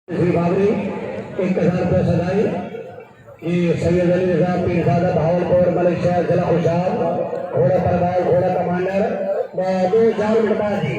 श्री बाबरी 1000 रुपये सदाई ये सैयद अली निजाम पीर सादा भावलपुर मलेशिया जिला खुशाब घोड़ा परवाल घोड़ा कमांडर 2 मिनट बाद जी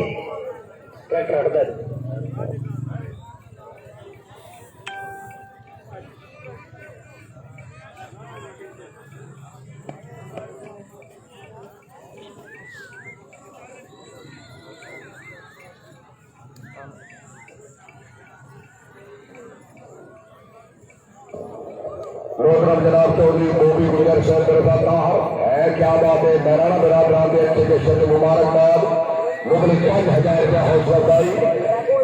प्रोग्राम जनाब चौधरी गोभी गुजर शहर गिरफ्तार है। क्या बात है, महराना बिरादरान के अच्छे के शब्द मुबारकबाद मुगल 5000 रुपया हौसला अफजाई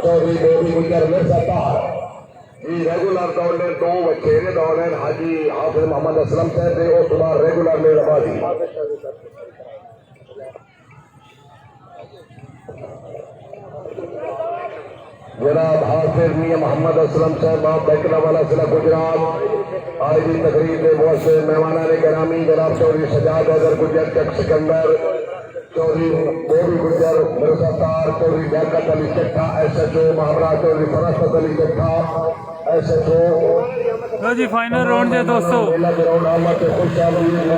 चौधरी गोभी गुजर गिरफ्तार जी। रेगुलर दौड़ने 2 बच्चे ने दौड़े हाजी हाफिज मोहम्मद असलम साहब ने और तुम्हारा रेगुलर में लबाजी जनाब हाफिज मियां मोहम्मद असलम साहब बाप बैकला वाला जिला गुजरात आज की तकरीब में बहुत से मेहमाना ने ग्रामी जनाब चौधरी सजाद अजहर गुजर चक सिकंदर चौधरी बोबी गुजर मिर्जातार चौधरी बैकत अली चट्ठा SHO महावरा चौधरी फरासत अली चट्ठा SHO लो जी फाइनल राउंड है दोस्तों,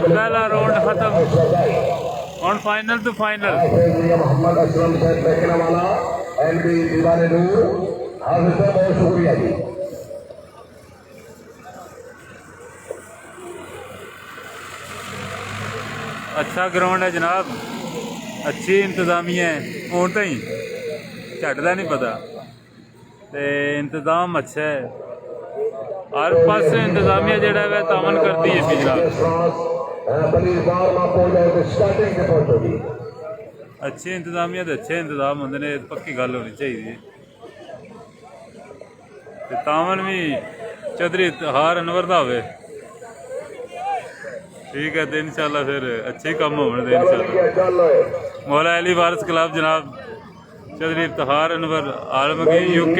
पहला राउंड खत्म और फाइनल तो फाइनल मोहम्मद असलम साहब बैकला वाला LB दीवाने नूर हाफिज साहब बहुत शुक्रिया जी। अच्छा ग्राउंड है जनाब, अच्छी इंतजामिया है हूँ तो ही झट का नहीं पता ते इंतजाम अच्छा है हर पास इंतजामिया जड़ा है तावन करती है भी जनाब। अच्छे इंतजामिया अच्छे इंतजाम होंगे ने पक्की गल होनी चाहिए ते तावन भी चौधरी इफ्तिखार अनवर का हो ठीक है तो इंशाल्लाह फिर अच्छे काम होने इंशाल्लाह। मौला अली वारिस क्लब जनाब चौधरी इफ्तिखार अनवर आलमगीर UK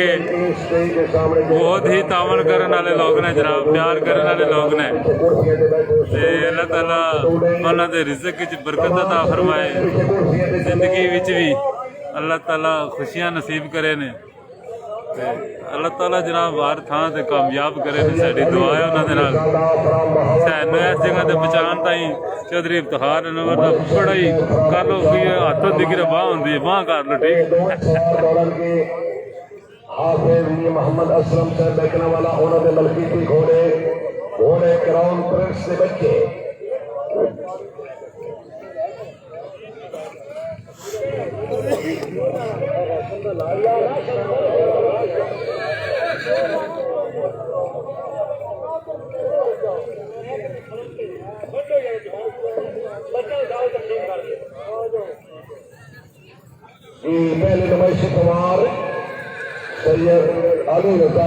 बहुत ही तावन करने वाले लोग ने जनाब, प्यार करने वाले लोग ने अल्लाह ताला उन्होंने रिज़्क विच बरकत अता फरमाए, जिंदगी विच भी अल्लाह ताला खुशियां नसीब करे ने अल्लाह ताला जनाब हर थां से कामयाब करे ने। साडी दुआ है उन्होंने नाल सैनू इस जगह से बचाने ताई चौधरी इफ्तिखार अनवर का बड़ा ही कर लो कोई हथ होंगी कि बांह होंगी बांह कर लो ठीक। हाफिज मोहम्मद असलम साहब बैकना वाला उन्होंने मलकीती घोड़े घोड़े क्राउन प्रिंस के बच्चे पहले नमैशी कुमार सैयद अली रजा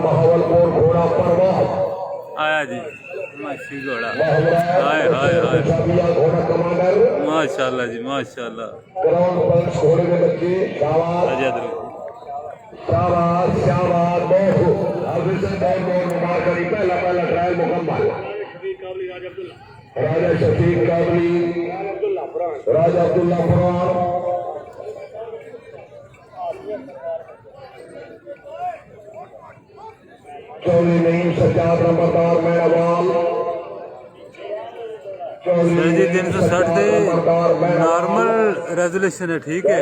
महावलपुर घोड़ा परवाज आया जी माशी घोड़ा हाय हाय हाय घोड़ा कमांडर माशाल्लाह जी माशाल्लाह ग्राउंड पंच घोड़े के बच्चे शाबाश शाबाश शाबाश बहुत हाफिज बहुत मुबारक पहला ट्रायल मुकम्मल राजा शफीक काबली राजा अब्दुल्ला फरमान चौधरी नईम सज्जाद नंबरदार मेहरबान जी 360 दे नॉर्मल रेजोल्यूशन है ठीक है,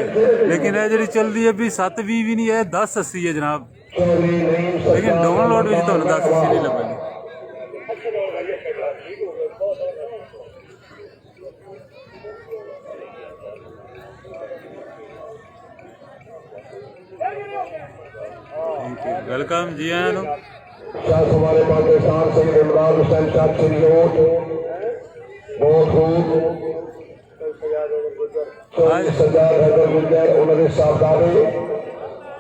लेकिन यह जी चल रही है भी 720 भी नहीं है 1080 है जनाब, लेकिन डाउनलोड भी तो 1080 नहीं लगेगी। वेलकम जी आया हमारे पाकिस्तान से इमरान हुसैन साहब सिरियोट बहुत खूब चौधरी सज्जाद हैदर गुजर उन्होंने साहबजादे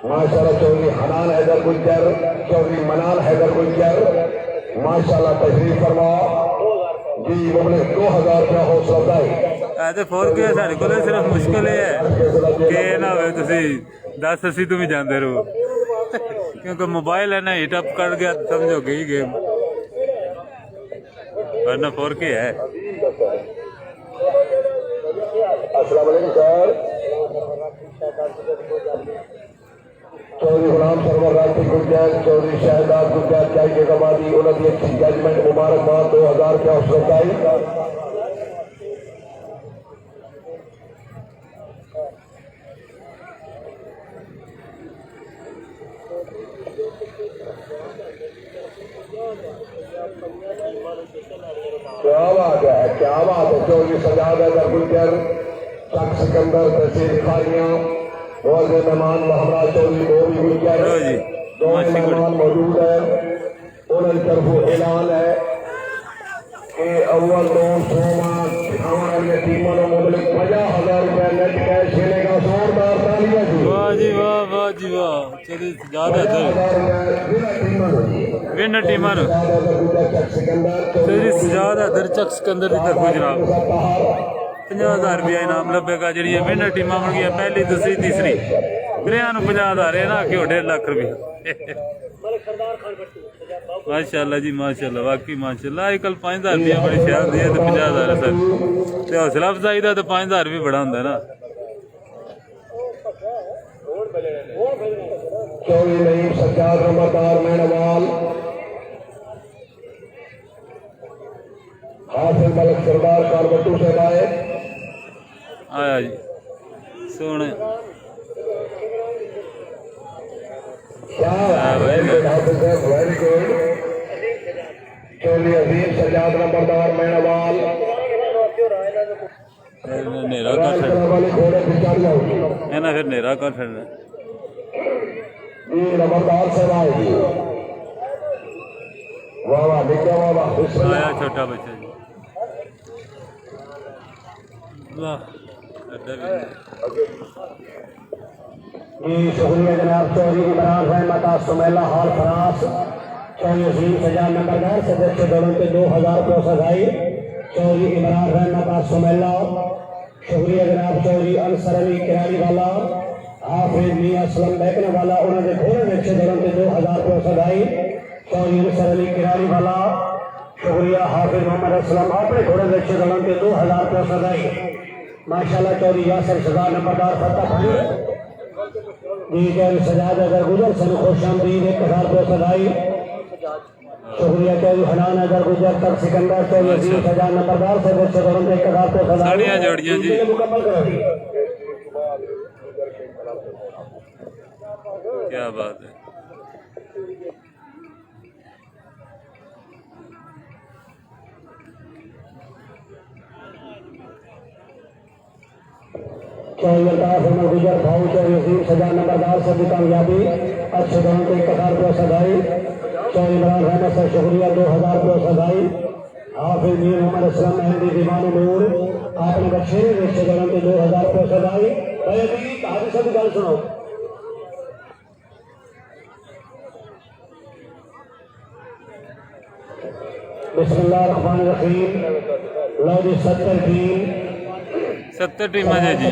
माशाल्लाह चौधरी हनान हैदर गुजर चौधरी मनान हैदर गुजर माशाल्लाह तशरीफ फरमा जी मुबलिक 2000 रुपया हौसला अफजाई ऐसे फोर के साढ़े को सिर्फ मुश्किल है कि ना हो 1080 तुम ही जानते रहो क्योंकि मोबाइल है ना हीटअप कर गया समझो गई गेम वरना 4K है। अस्सलाम वालेकुम सर चौधरी गुलाम सरवर राठी गुजर चौधरी शहजाद गुजर चाई के कबादी उन्होंने अच्छी जजमेंट मुबारकबाद 2000 रुपया उसका क्या बात है चौधरी सजाद गुजर चक सिकंदर तहसील खानिया बहुत से मेहमान हमारा चौधरी बोबी गुजर दो मेहमान मौजूद है उन्होंने तरफ ऐलान है कि अव्वल दो सोमा टीमों ने मुबलिक 50,000 रुपया नेट कैश खेलेगा जोरदार तालियां जी वाह जी वाह वाह जी वाह चौधरी सजाद विन टीमर चौधरी सजाद हैदर चक सिकंदर की तरफ जनाब 50,000 रुपया इनाम लभेगा जी विनर टीम बन गई पहली दूसरी तीसरी त्रिया 50,000 ना कि 1.5 लाख रुपया माशाल्लाह जी माशाल्लाह वाकई माशाल्लाह आजकल 5,000 रुपया बड़ी शहर दी है तो 50,000 है सर हौसला अफजाई का तो 5,000 भी बड़ा होंगे ना चौधरी नईम सज्जाद नंबरदार मेहनवाल हासिल मलिक सरदार कारबट्टू से आए आया जी सोने वेरी गुड चौधरी अजीम सज्जाद नंबरदार मेहनवाल नेरा कर फिर नेरा कर फिर नंबरदार से आएगी वाह वाह निका वाह आया छोटा बच्चा जी वाह शुक्रिया जनाब चौधरी इमरान रहमत सुमेला हॉल फरास चौधरी अजीम सजाद नंबरदार सदस्य दलों के 2,000 रुपये सजाई चौधरी इमरान रहमत सुमेला शुक्रिया जनाब चौधरी अंसर अली किरानी वाला हाफिज मियां असलम बैकने वाला उन्होंने घोड़े बच्चे दलों के 2,000 रुपये सजाई चौधरी अंसर अली किरानी वाला शुक्रिया हाफिज मोहम्मद असलम अपने घोड़े बच्चे दलों के 2,000 रुपये सजाई माशाल्लाह चौधरी यासर सजाद नंबरदार फतेह जी चौधरी सजाद अगर गुजर सन खुश आमदीद 1,000 रुपये सजाई शुक्रिया चौधरी हनान अगर गुजर तक सिकंदर चौधरी अजीम सजाद नंबरदार से बच्चे दलों के 1,000 रुपये सजाई जोड़ियां जी मुकम्मल करो क्या बात है चौधरी गुजर भाऊ चौधरी अजीम सजाद नंबरदार से भी कामयाबी अच्छे दलों को 1,000 रुपये सजाई चौधरी इमरान रहमत से शुक्रिया 2,000 रुपये सजाई हाफिज मीर मोहम्मद असलम मेहंदी दीवान नूर आपने बछेरे अच्छे दलों के 2,000 रुपये सजाई भाई अभी आगे सभी गल सुनो बिस्मिल्लाहिर्रहमानिर्रहीम लो जी 70 टीम जी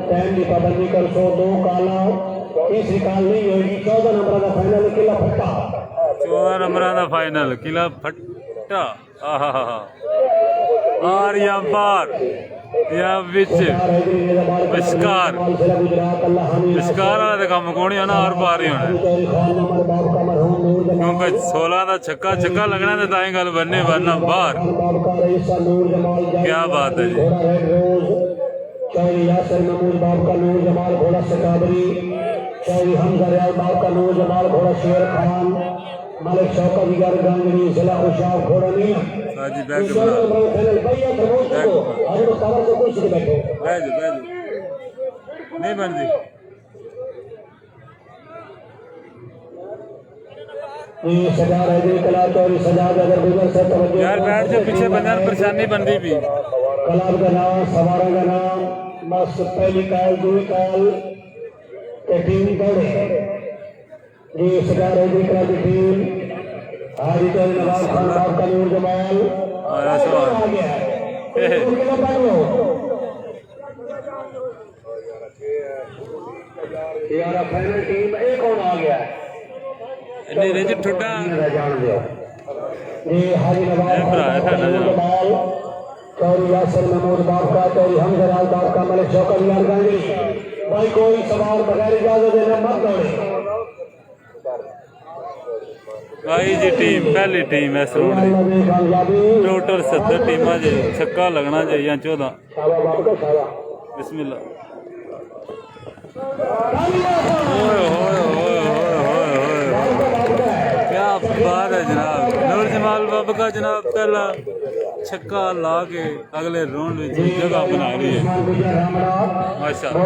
टाइम की पाबंदी कर सो 2 काला तीसरी काल नहीं होगी 14 नंबर का फाइनल किला फट्टा 14 नंबर का फाइनल किला फट्टा आर या पार या विच विस्कार वाला तो काम कौन है ना आर पार ही होना क्योंकि 16 का छक्का लगना तो ताई गल बनने वरना बाहर क्या बात है जी चौधरी यासर महमूद बाब का नूर जमाल घोड़ा सकाबरी चौधरी हमजा रियाज बाब का नूर जमाल घोड़ा शेर खान मलिक शौकत यार गांगनी जिला खुशाब घोड़ा नहीं हाजी बैग भैया अरे तो सारा से कुछ बैठो बैठ नहीं बनती ये सजा रही कला चौधरी सजाद अगर गुजर से तवज्जो यार बैठ जो पीछे बंदा परेशानी बनती भी कलाब का नाम सवारा का नाम बस पहली काल दूसरी काल के टीम दौड़े जी सजा रही कला की टीम हाजी चौधरी नवाब खान साहब का नूर जमाल आ गया यार फाइनल टीम एक और आ गया नेरे च ठुड्डा जी हाजी नवाब जमाल चौधरी यासर महमूद बाब का चौधरी हमजा रियाज बाब का मलिक शौकत यार गांगनी भाई कोई सवाल बगैर इजाजत देना मत दौड़े आई जी टीम पहली टीम इस राउंड की टोटल 70 टीमां जे छक्का लगना चाहिए 14 बिस्मिल्लाह ओए होए होए होए होए होए क्या बात है जनाब नूर जमाल बाबा का जनाब पहला छक्का ला के अगले राउंड में जगह बना रही है माशाल्लाह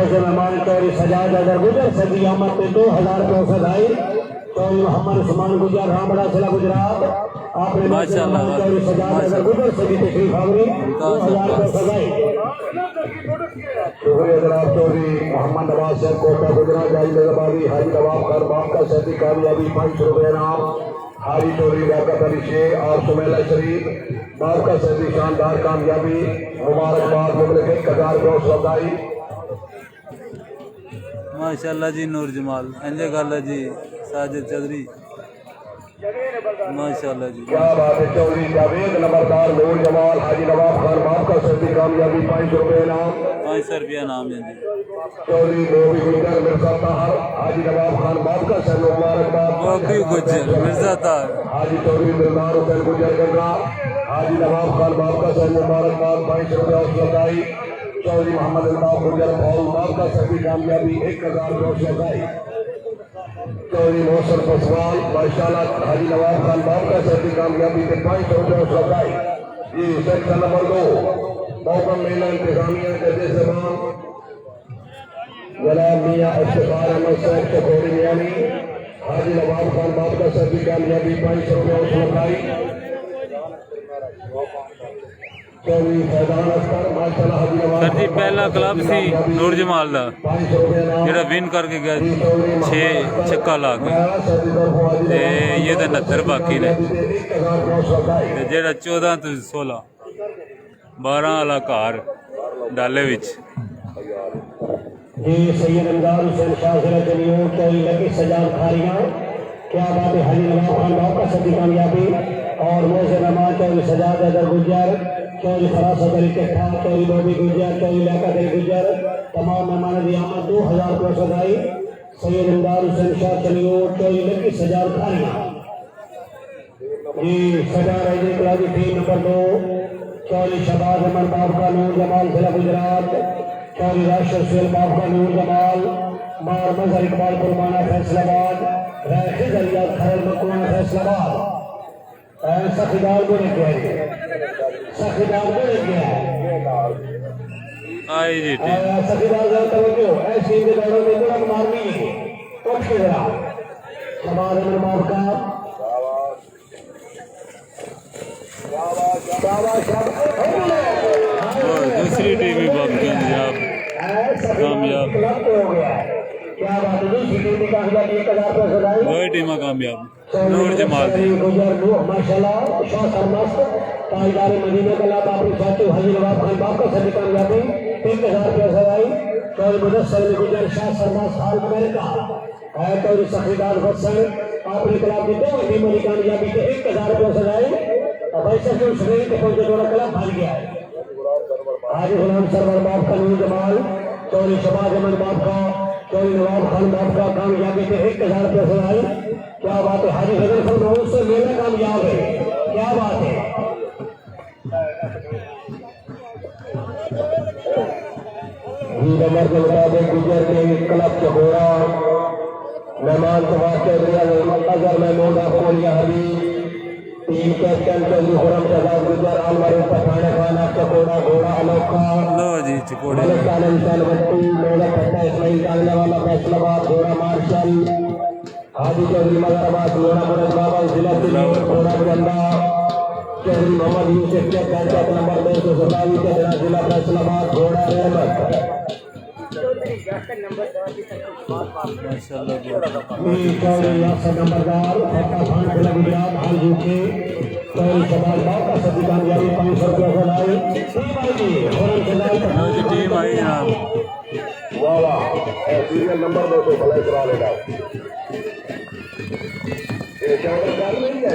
शुक्रिया जनाब चौधरी मोहम्मद नवाज साहब कोटा गुजरा जाई नजरबाजी हाजी नवाब खान बाप का सैदी कामयाबी 500 रुपये नाम हाजी चौधरी रौकत अली शेख और सुमेला शरीफ बाप का सैदी शानदार कामयाबी मुबारकबाद मुबलिक 1000 रुपये सौदाई माशाल्लाह जी नूर जमाल इंजे गल है जी साजिद चौधरी माशाल्लाह जी क्या बात है चौधरी जावेद नंबरदार नूर जमाल हाजी नवाब खान बाप का सैदी कामयाबी 500 रुपये नाम 500 रुपया नाम है जी चौधरी बोबी गुजर मिर्जा ताहर हाजी नवाब खान बाप का सैद मुबारकबाद बोबी गुजर मिर्जा ताहर हाजी चौधरी दिलदार हुसैन गुजर गंगा हाजी नवाब खान बाप का सैद मुबारकबाद 500 रुपये सौदाई चौधरी मोहम्मद अल्ताफ गुजर फौल बाप का सैदी कामयाबी 1000 रुपये सौदाई चौधरी मोहसन फसवाल माशाल्लाह हाजी नवाब खान बाप का सैदी कामयाबी के 500 रुपये सौदाई जी सेक्शन नंबर 2 मौका मेला इंतजामिया के जमान जनाब मियाँ इफ्तिखार अहमद साहब चकोरी मियानी हाजी नवाब खान बाप का सैदी कामयाबी 500 रुपये सौदाई चौधरी फैजान अख्तर माशाल्लाह हाजी नवाब सर जी पहला क्लब सी नूर जमाल दा 500 रुपये जेड़ा विन करके गया 6 छक्का ला के ते ये तो 69 बाकी ने ते जेड़ा 14 तो 16 12 वाला घर डाले विच जी सैयद इमदाद हुसैन शाह जिला चलियो चौधरी लकी सजाद खारियां क्या बात है हाजी नवाब खान बाप का सदी कामयाबी और मोहसिन रहमान चौधरी सजाद अदर गुजर चौधरी फरासत अली कट्ठा चौधरी बोबी गुजर चौधरी लियाकत अली गुजर तमाम मेहमान की आमद 2000 रुपये सदाई सैयद इमदाद हुसैन शाह चलियो चौधरी लकी सजाद खारियां जी सजा रही class team number 2 Chaudhry Shahbaz Ahmed बाप का नूर जमाल जिला गुजरात चौधरी राशिद सुहेल बाप का नूर जमाल मार मजहर इकबाल कुरबाना फैसलाबाद राशिद अलिया खैर मकवाना फैसलाबाद सखीदार को लेके आए सखीदार को लेके आए आई जी टीम सखीदार जरा तवज्जो ऐसे ही दौड़ों में बड़ा मारनी है उठ के जरा शहबाज अहमद बाप का और दूसरी टीम भी बाप कामयाब क्या बात है दूसरी टीम का 1000 रुपये सदाई दो टीम कामयाब नूर जमाल दी माशाल्लाह शाह सरमस्त ताजदार मदीना का लाभ अपने साथी हाजी नवाब खान बाप का सदी कामयाबी 1000 रुपये सदाई चौधरी मुदस्सर गुजर शाह सरमस्त हाल अमेरिका चौधरी सखीदार हसन अपने क्लब की 2 टीमों की कामयाबी के 1000 रुपये सदाई वैसे जो शरीर के पहुंचे दोनों क्लब भाग गया है हाजी गुलाम सरवर बाप का नूर जमाल चौधरी शहबाज अहमद बाप का चौधरी नवाब खान बाप का कामयाबी के 1000 रुपये सदाई क्या बात है हाजी हजर फरमाउस से मेला कामयाब है क्या बात है नंबर के मुताबिक गुजर के क्लब चकोरा मेहमान सभा चौधरी अजहर महमूद अफोलिया हबीब टीम कैप्टन चौधरी खुरम शहजाद गुजर अलमारी पठाने खाना चकोड़ा घोड़ा अनोखा लो जी चकोड़े इंसान भट्टी मेला पट्टा इस्माइल कांगला वाला फैसलाबाद घोड़ा मार्शल हाजी चौधरी मगरबाद लोड़ा मुरद बाबा जिला घोड़ा बंदा चौधरी मोहम्मद यूसुफ के पंचायत नंबर 227 के जिला फैसलाबाद घोड़ा रहमत माशाल्लाह चौधरी यासर नंबरदार फटा खान जिला गुजरात हाल यूके चौधरी शहबाज बाप का सदी कामयाबी 500 रुपये सदाई टीम आई जनाब वाह वाह सीरियल नंबर 2 से भलाई करा लेगा ये 14 नहीं है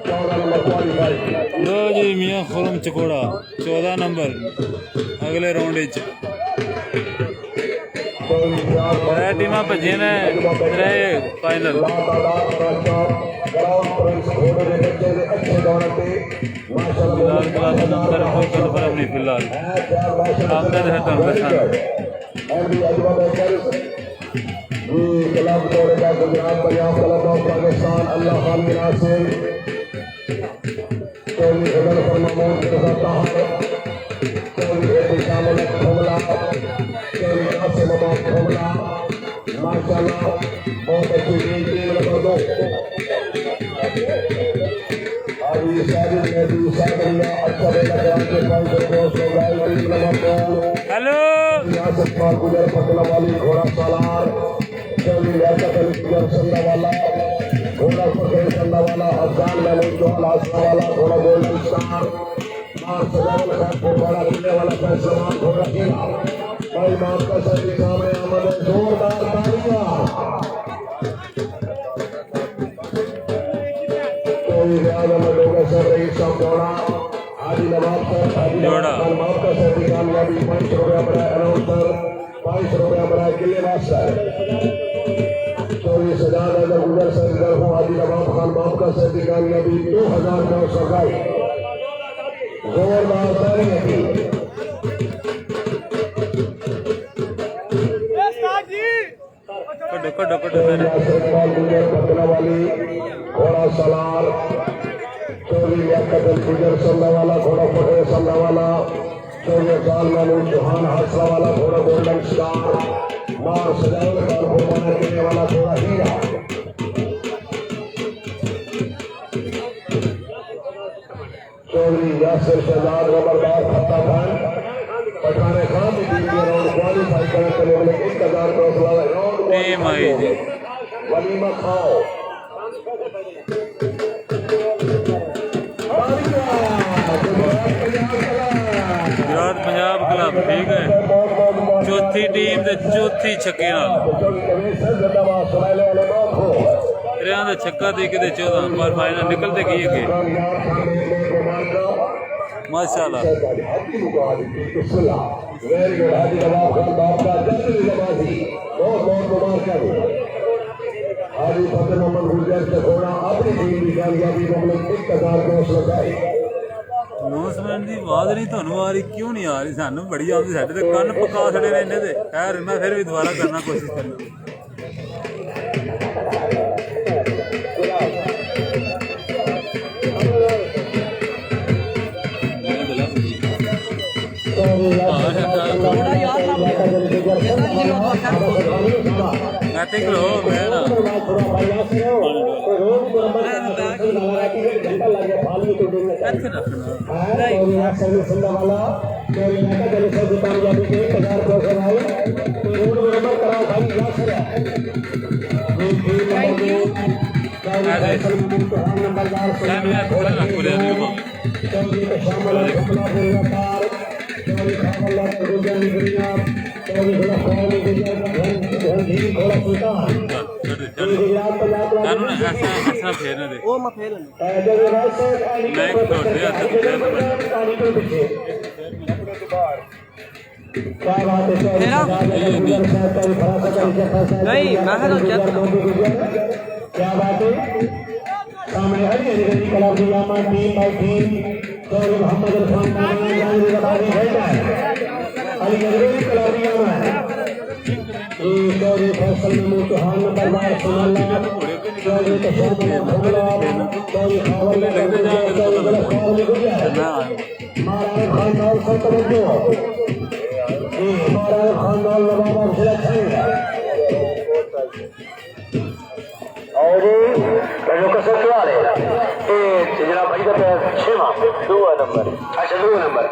14 नंबर क्वालीफाई लो जी मियाँ खुरम चकोड़ा 14 नंबर अगले राउंड त्रै टीमां भजियां ने त्रै फाइनल फिलहाल क्लास नंबर कोई कन्फर्म नहीं फिलहाल आमदा है तो क्लब दौड़ेगा गुजरात पंजाब क्लब ऑफ पाकिस्तान अल्लाह खान मिराज से चौधरी इधर पर महमूद करता है चौधरी शामिल हमला चौधरी से नवाब हमला माशाल्लाह बहुत अच्छी टीम नंबर 2 अभी साजिद ने दूसरा करिया अच्छा बेटा के पास दोस्त हो गए टीम नंबर 2 हेलो रियासत पार गुजर पटना वाली घोड़ा सालार चौधरी लियाकत अली गुजर संदा वाला घोड़ा फतेह संदा वाला अफगान महमूद जोहल आसमा वाला घोड़ा गोल्डन स्टार मार सजावल खान को बड़ा किले वाला फैसलामान घोड़ा किला भाई माफ का सभी सामने आमद है जोरदार तालियां चौधरी रियाज अहमद होगा सर रईस साहब जोड़ा आदि नवाब सर आदि नवाब माफ का सर की कामयाबी 5 रुपया बड़ा अनाउंसर 5 रुपया बड़ा किले वास्ता चौधरी सजाद अगर गुजर सर इधर हो आदि नवाब खान माफ का सर की कामयाबी 2000 का सगाई जोरदार तालियां कड़ो पटना वाली घोड़ा सलार चौधरी लियाकत अली गुजर संदा वाला घोड़ा फतेह संदा वाला चौधरी अफजाल महमूद चौहान हादसा वाला घोड़ा गोल्डन स्टार मार सजावल खान को बना देने वाला घोड़ा हीरा चौधरी यासिर शहजाद खबरदार फत्ता खान पठाने खान की टीम के राउंड क्वालीफाई करने के लिए 1000 का राउंड टीम आई जी वलीमा खाओ गुजरात पंजाब क्लब ठीक है चौथी टीम ते चौथी छक्के नाल त्रेआं दा छक्का दी के 14 पर फाइनल निकलते की है माशाल्लाह वेरी गुड हाजी नवाब खान बाप का जन्मदिन बहुत मुबारक हाजी फतेह मोहम्मद गुजर से घोड़ा अपनी टीम की कामयाबी को 1000 का लगाई नौसमैन की आवाज नहीं थानू आ रही क्यों नहीं आ रही सानू बड़ी आती साडे ते कन्न पका छड़े ने इन्हें ते खैर मैं फिर भी दोबारा करना कोशिश करना मैं देख लो मैं ना ऐसा फेरने दे नहीं मैं क्या बात है सामने हरी हरी कलाम की यामा team by team Chaudhry Muhammad Irfan Ali हरी कलाम की यामा चौधरी फैसल महमूद चौहान दरबार सुनाला चौधरी तशरीफ चौधरी खावर महाराज खानदान से तवज्जो महाराज खानदान नवाब अफजल और जो कसर सवाल है जनाब भाई का 6वां 2 नंबर अच्छा 2 नंबर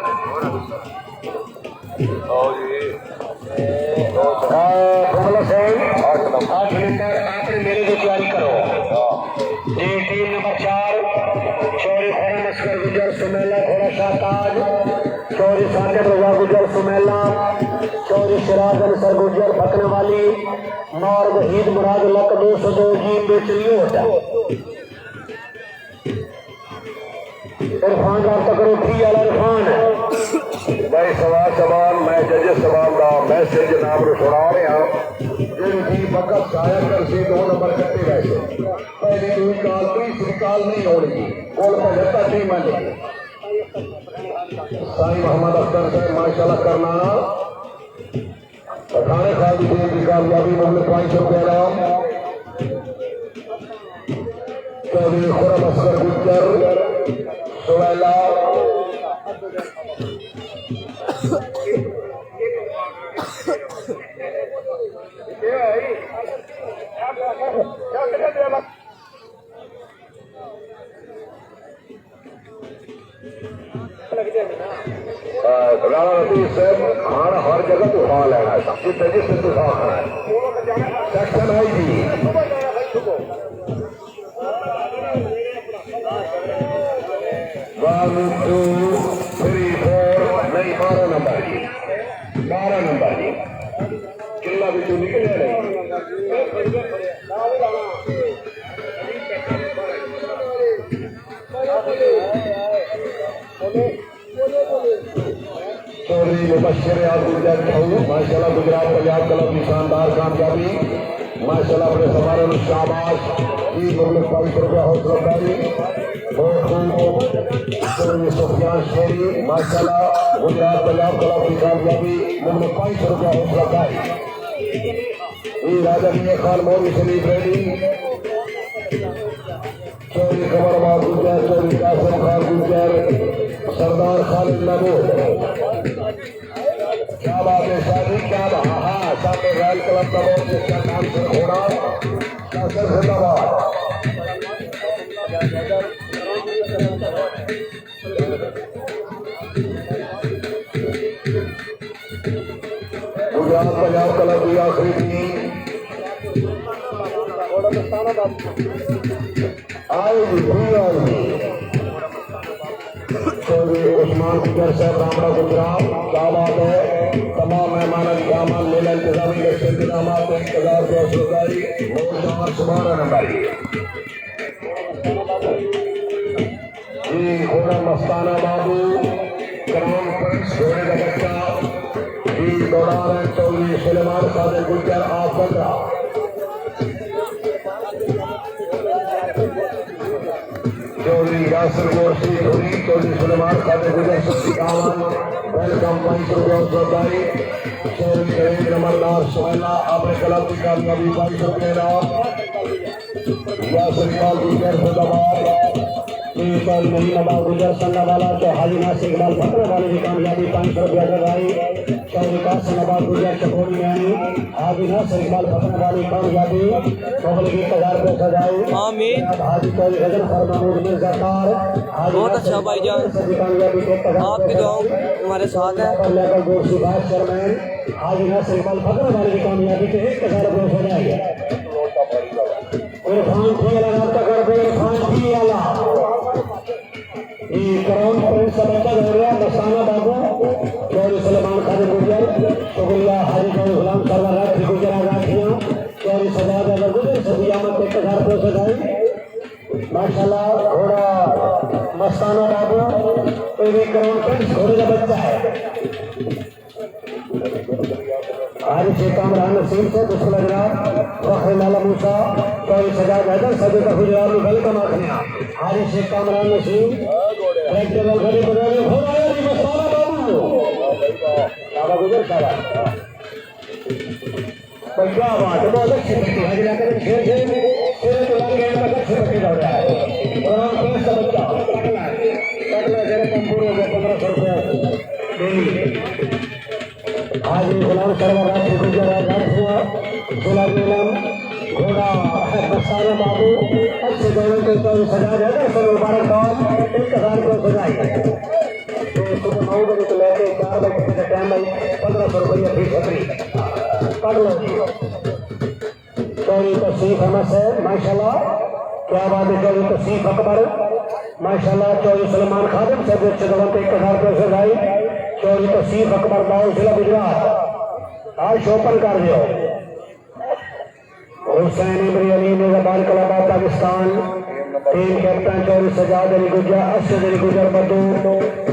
और ये आपने मेरे को तैयारी करो जी टीम नंबर 4 चौधरी खरम असगर गुजर सुमेला घोड़ा शाहताज चौधरी साकिब रजा गुजर सुमेला चौधरी सिराज अंसर गुजर पकने वाली नौर वहीद मुराद लक 202 जीम बेचरी होता इरफान रास्ता करो ठीक वाला इरफान मैं सवाल सवाल मैं जज सवाल का मैसेज जनाब को सुना रहा जी फकत छाया कर सी 2 नंबर कट्टे वैसे पहली दूसरी काल तीसरी काल नहीं होगी गोल पर जता टीम है साईं मोहम्मद अख्तर साहब माशाल्लाह करना खाने खाली टीम की कामयाबी मुल्क 500 रुपया चौधरी खुरम असगर गुज्जर सुवैला राणा रतीश साहब खाना हर जगह तो खा लेना जिस जिस तो खा खाना है सेक्शन है जी 1 2 3 4 नहीं 12 नंबर जी 12 नंबर जी किला बिचू निकले नहीं चौधरी मुबशर माशाल्लाह गुजरात पंजाब क्लब की शानदार कामयाबी माशाल्लाह अपने समारोह में शाबाश मुल्क 500 रुपया हौसला अफजाई सुफियान शेरी माशाल्लाह गुजरात पंजाब क्लब की कामयाबी मुल्क 500 रुपया हौसला अफजाई राजा मियां खान मोहम्मद शरीफ रेडी चौधरी कमरबाद गुजर चौधरी कासिम खान गुजर सरदार खालिद महमूद क्या बात है शादी क्या बात हाँ सामने रॉयल क्लब का बहुत अच्छा नाम से घोड़ा शासन जिंदाबाद गुजरात पंजाब क्लब की आखिरी टीम आएगी चौधरी उस्मान गुजर साहब रामड़ा गुजरात क्या बात है तमाम मेहमान इंतजाम मेला इंतजामी इंतजाम इंतजार को असरदारी सुबह नंबर जी घोड़ा मस्ताना बाबू ग्राउंड पर घोड़े का बच्चा जी दौड़ा रहे चौधरी सुलेमान सादे गुजर आप 15 चौधरी यासिर मोर्शी धोनी चौधरी सुलेमान खाते गुजर शक्ति कावन वेलकम 500 रुपया सरदारी चौधरी करीम नंबरदार सुहैला आपने क्लब की कामयाबी 500 रुपये यासिर इकबाल गुजर फैजाबाद चौधरी नहीं नवाब गुजर संगा वाला तो हाजी नासिर इकबाल फकरे वाले की कामयाबी 500 रुपया सरदारी चौधरी कासिम नवाब गुजर चकोरी में हाजी नासिर इकबाल फकरे वाली कामयाबी मोबाइल की 1000 रुपये सजाई आमीन हाजी चौधरी गजन फरमानूर में सरकार बहुत अच्छा भाईजान आपकी दुआओं हमारे साथ है लेकर गोशी भाई चेयरमैन हाजी नासिर इकबाल फकरे वाले की कामयाबी के 1000 रुपये सजाई इरफान थी वाला नाश्ता कर दे इरफान थी वाला ये क्राउन प्रिंस का बच्चा हो रहा मस्ताना बाबू चौधरी सलेमान खान गुजर शुक्रिया हाजी चौधरी गुलाम सरवर राठी गुजर राठियाँ चौधरी सजाद अगर गुजर सभी आमद 1000 रुपये सजाई माशाल्लाह घोड़ा मस्ताना बाबू तो ये क्राउन प्रिंस घोड़े का बच्चा है आज से कामरान नसीम से दुश्मन अजराब फखर लाला मूसा चौधरी सजाद हैदर सभी का गुजरात में वेलकम आखिया आज से कामरान नसीम ट्रैक्टर घड़ी बजाने घोड़ा है मस्ताना बाबू बाबा गुजर साहब क्या बात है बहुत अच्छी बच्ची हाजिर आकर खेल खेल खेल तो लग गया तक अच्छी बच्ची दौड़ रहा है और प्रेस का बच्चा कटला जरा कम पूरे हो गया 1500 रुपये आज गुलाम सरवर राठी गुजर राठिया गुलाम घोड़ा मस्ताना बाबू अच्छे दौड़े के चौधरी सजा जाएगा सब मुबारकबाद 1000 रुपये सजाई तो सुबह 9 बजे से लेकर 4 बजे का टाइम है 1500 रुपये फीस खतरी पढ़ लो चौधरी तसीफ अहमद है माशाल्लाह क्या बात है चौधरी तसीफ अकबर माशाल्लाह चौधरी सलमान खादिम सबसे अच्छे दौड़ पे 1000 रुपये सजाई चौधरी तसीफ अकबर बाबू जिला गुजरात आज शोपन कर दियो हुसैन इमरी अली निजाबान club Pakistan team captain Chaudhry Sajjad Ali Gujjar, Asad Ali गुजर बदू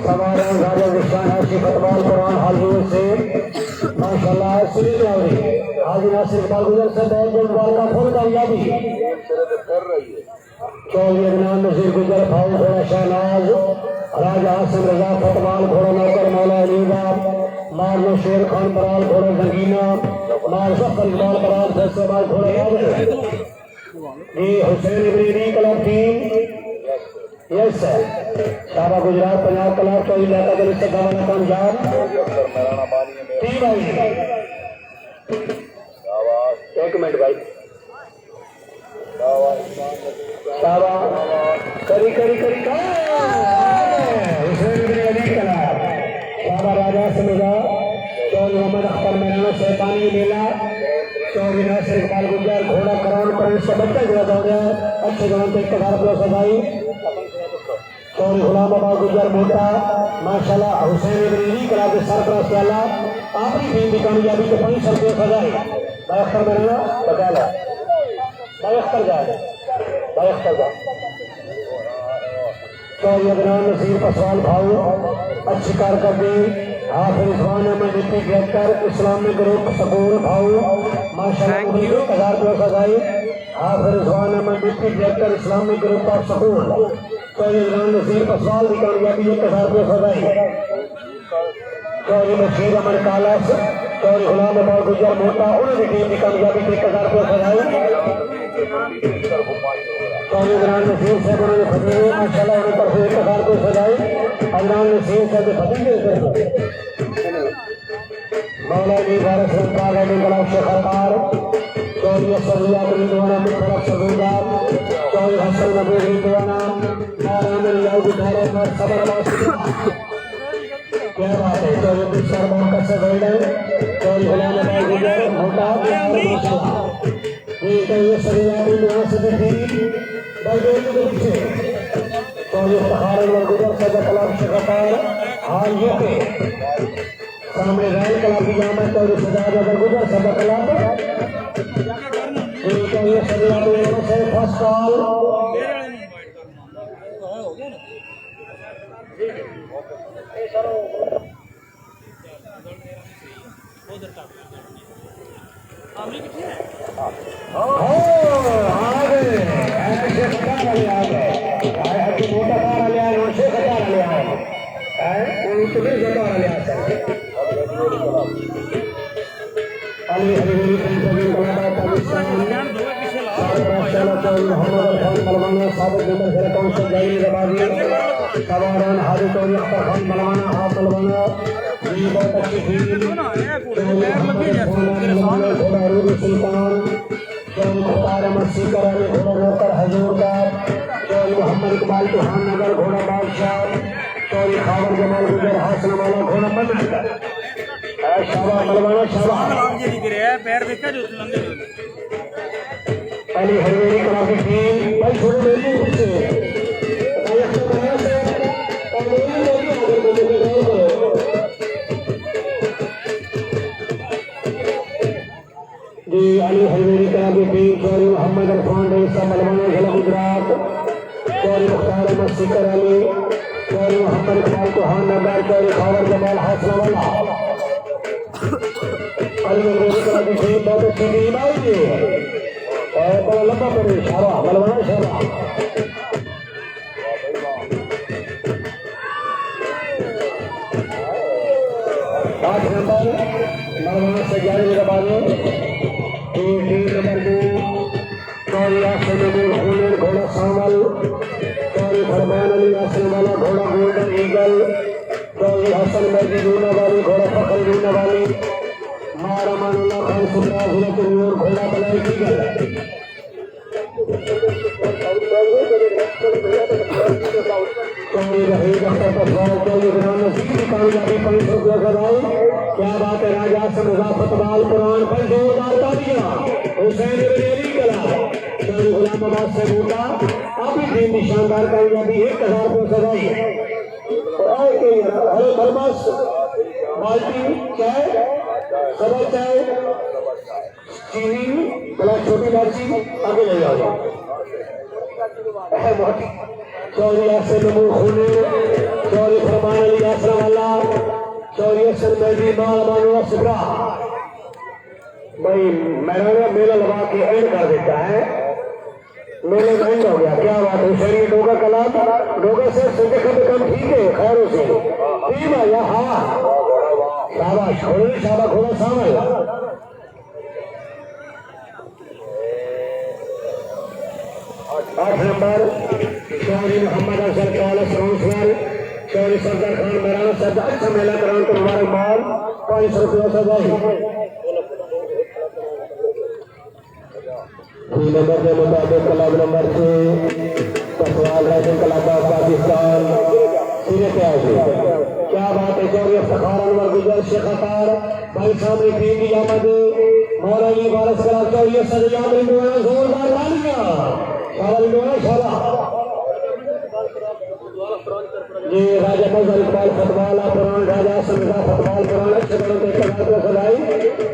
सवार राजा विशान हाशी फतवाल कुरान हाजिर से माशाल्लाह सुनील चौधरी हाजी नासिर इकबाल गुजर से बहुत बहुत बॉल का फुल कामयाबी चौधरी अदनान नजीर गुजर फाउल घोड़ा शहनाज राजा हासिम रजा फतवाल घोड़ा नौकर मौला अलीगा मार शेर खान बराल घोड़ा जंगीना मार सफर इकबाल बराल जैसे बाल घोड़ा ये Hussain Ibrahim club team yes शाबा गुजरात पंजाब क्लब तो इलाका के लिए गाना कामयाब टीम आई एक मिनट भाई शाबा करी करी करी हुसैन इब्राहिम क्लब शाबा राजा से मिला चौधरी मोहम्मद अख्तर मैदान शैतानी मेला चौधरी नासिर इकबाल गुजर घोड़ा करान पर इसका बच्चा जुड़ा हो गया अच्छे गांव से 11 सजाई चौधरी गुलाम बाबा गुजर मोटा माशाल्लाह हुसैन इब्राहिम क्लब के सरपरस्त वाला आखिरी टीम की कामयाबी के 5 रुपये सजाई बायख्तर में रहना बता ला बायख्तर जाए चौधरी अदनान नसीर पसवाल भाऊ अच्छी कारकर्दगी Hafiz Isman Ahmed deputy director Islamic group school भाऊ माशाल्लाह 1000 रुपये सजाई Hafiz Isman Ahmed deputy director Islamic group of school Chaudhry Adnan Naseer Paswal की कामयाबी 1000 रुपये सजाई चौधरी बशीर अमन कालस चौधरी गुलाम बाबा गुजर मोटा उन्होंने टीम की कामयाबी 1000 रुपये सजाई चौधरी अदनान नसीर साहब उन्होंने फतेह माशाल्लाह उन्हें तरफ 1000 रुपये सजाई अदनान नसीर साहब फतेह मौला जी भारत सरकार अली कलाम शेखार चौधरी असलिया रिंदवाना मुखड़ा सरदार चौधरी हसन नबी रिंदवाना नारायण लाल गुठारे पर खबरदार क्या बात है चौधरी बिस्तर मौका से गए चौधरी गुलाम अली गुजर मोटा ये तो ये सरिया भी वहां से देखी बलदेव के पीछे चौधरी सहारा गुजर सदा कलाम शेखार हाल ये के सामने रायल क्लब की जामा चौधरी सजाद अगर गुजर सदा क्लब ये सरिया में से फर्स्ट कॉल मोहम्मद इकबाल चौहान नगर घोड़ा बादशाह चौधरी खावर जमाल गुजर हासन वाला घोड़ा बना शाबा मलवाना शाबा अली हरवेरी कला की टीम भाई छोड़ो मेरी से जी अली हरवेरी कला की टीम चौधरी मोहम्मद अरफान रेसा मलवाना जिला गुजरात चौधरी मुख्तार अहमद सिकर अली चौधरी मोहम्मद इकबाल चौहान नगर चौधरी खावर जमाल हासन वाला अली हरवेरी कला की टीम बहुत अच्छी टीम आई है बड़ा लंबा पड़े शाबा मलवाना शाबा आठ नंबर मलवाना से 11 के बाद टीम नंबर 2 चौधरी आसन नबूर हुनर घोड़ा सामल चौधरी फरमान अली आसन वाला घोड़ा गोल्डन ईगल चौधरी हसन मजी दूना वाली घोड़ा फखर दूना वाली मारा मानुल्ला खान सुबरा जिला के घोड़ा बनाई ईगल चौधरी रहीद अख्तर पसवाल चौधरी गुलाम नसीर की कामयाबी 500 रुपये सजाई क्या बात है राजा से मुजाफत बाल कुरान पर जोरदार तालियां हुसैन इब्राहिम क्लब चौधरी गुलाम अब्बास से बूटा अभी टीम की शानदार कामयाबी 1000 रुपये सजाई अरे बलबस बाल्टी चाय सदा चाय चीनी बड़ा छोटी इलायची आगे ले जाओ चौरी यासिर नमूर खूनी चौरी फरमान अली यासर वाला चौरी यासिर मेहदी माल मानुआ सिबरा भाई मैंने मेला लगा के एंड कर देता है मेले में एंड हो गया क्या बात है शरीर डोगा कला डोगा से संजय का काम ठीक है खैरों से ठीक है या हाँ शाबाश घोड़े शाबाश घोड़ा शामिल 8 number Chaudhry Muhammad Afzal college councillor Chaudhry Sardar Khan मेराना साहब अच्छा मेला कराने को मुबारकबाद 500 रुपये से भाई 3 नंबर के मुताबिक club number 6 Paswal riding club of Pakistan सीधे क्या बात है चौधरी इफ्तिखार अनवर गुजर शेख अतार भाई सामने टीम की आमद मौलाना वारिस क्लब चौधरी सजयाम रिंदवाना जोरदार तालियां ये राजा मजहर इकबाल फुटबॉल पुरान राजा संविदा फुटबॉल पुरान अच्छे बड़ों के कलाकार सदाई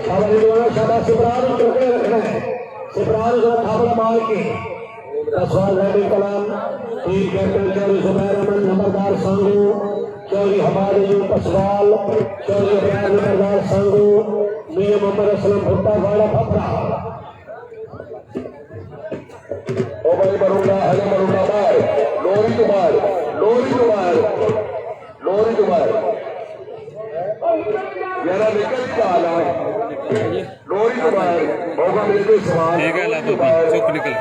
शाबाश शाबाश सिपरार टुकड़े रखना है सिपरार जरा थापड़ा मार के तस्वार राइडिंग कलाम टीम कैप्टन चौधरी जुबैर अहमद नंबरदार संगू चौधरी हमाद यूं तस्वाल चौधरी अब्रार नंबरदार संगू मियां मोहम्मद असलम भुट्टा वाला फपरा भाई बरूंगा हले बरूंगा बार लोरी कुमार यारा निकल का आला लोरी कुमार होगा मेरे को सवाल ठीक है लाभ चुप निकल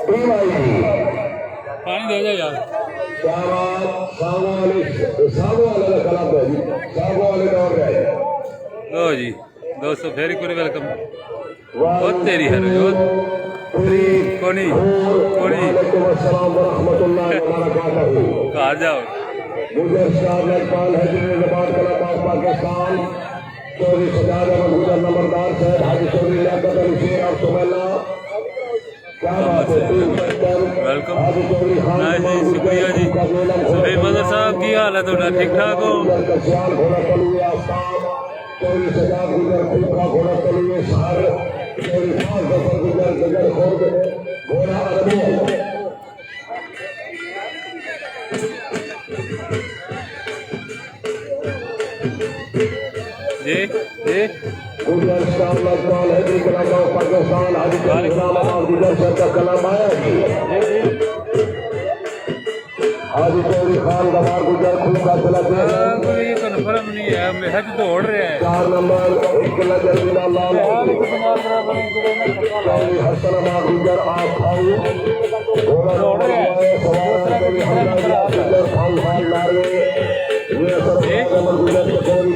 टीम आई पानी दे जा यार क्या बात सागो वाले का कलाम है जी सागो वाले दौड़ गए लो जी दोस्तों वेरी गुड वेलकम बहुत तेरी है रोज कोनी कहा जाओ गुजर शाह पाल हैदराबाद कलाकार पाकिस्तान चौधरी सजाद अहमद गुजर नंबरदार साहब हाजी चौधरी लियाकत अली शेर और सुमेला क्या बात है वेलकम जी शुक्रिया जी सुबह मदर साहब की हाल है थोड़ा ठीक ठाक हो चौधरी सजाद गुजर खूबरा घोड़ा तलुए शहर चौधरी खास जफर गुजर गजर खोर घोड़ा अरबी जी गुजर शाह लखनऊ हैदरी कलाम पाकिस्तान हाजी इस्लामाबाद गुजर शहर का कलाम आया जी हाजी चौधरी खान गवार गुजर खूब का चला कोई कन्फर्म नहीं है महज दौड़ रहे हैं 4 नंबर एक नजर बिना लाल चौधरी हसन अहमद गुजर आप खाऊ घोड़ा दौड़ रहे हैं सवाल चौधरी हमजा गुजर खाऊ खान नारे ये सब अहमद गुजर के चौधरी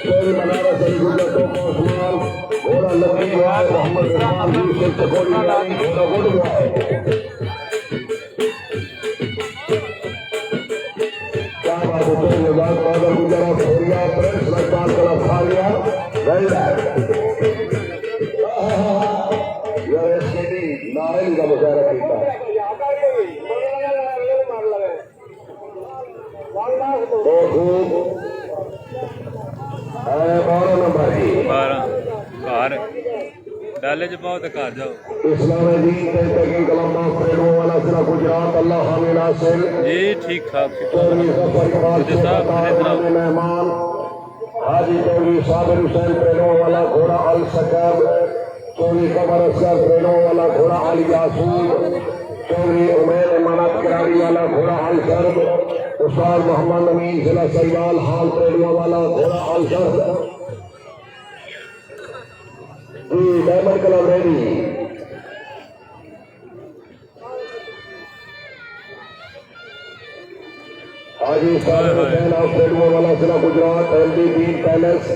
चौधरी बनारस अली गुजर तो उस्मान घोड़ा लकी मोहम्मद इरफान यूसुफ चकोरी घोड़ा गुड है का मुशायरा किया तो खूब 12 नंबर जी 12 डाले ज पाओ तो घर जाओ इस्लाम दीन तहकीक कलमा फ्रेडो वाला जिला गुजरात अल्लाह हामिद हासिल जी ठीक ठाक चौधरी साहब मेहमान हाजी चौधरी साबिर हुसैन फ्रेडो वाला घोड़ा अल सकब चौधरी कमर असगर फ्रेडो वाला घोड़ा अली यासूर चौधरी उमैर इमानत करारी वाला घोड़ा अल सर्द उस्ताद मोहम्मद अमीन जिला सैयाल हाल फ्रेडो वाला घोड़ा अल सर्द ji diamond colour ready Haji साहब हुसैन ऑस्ट्रेलिया वाला जिला गुजरात एमडी बीन पैलेस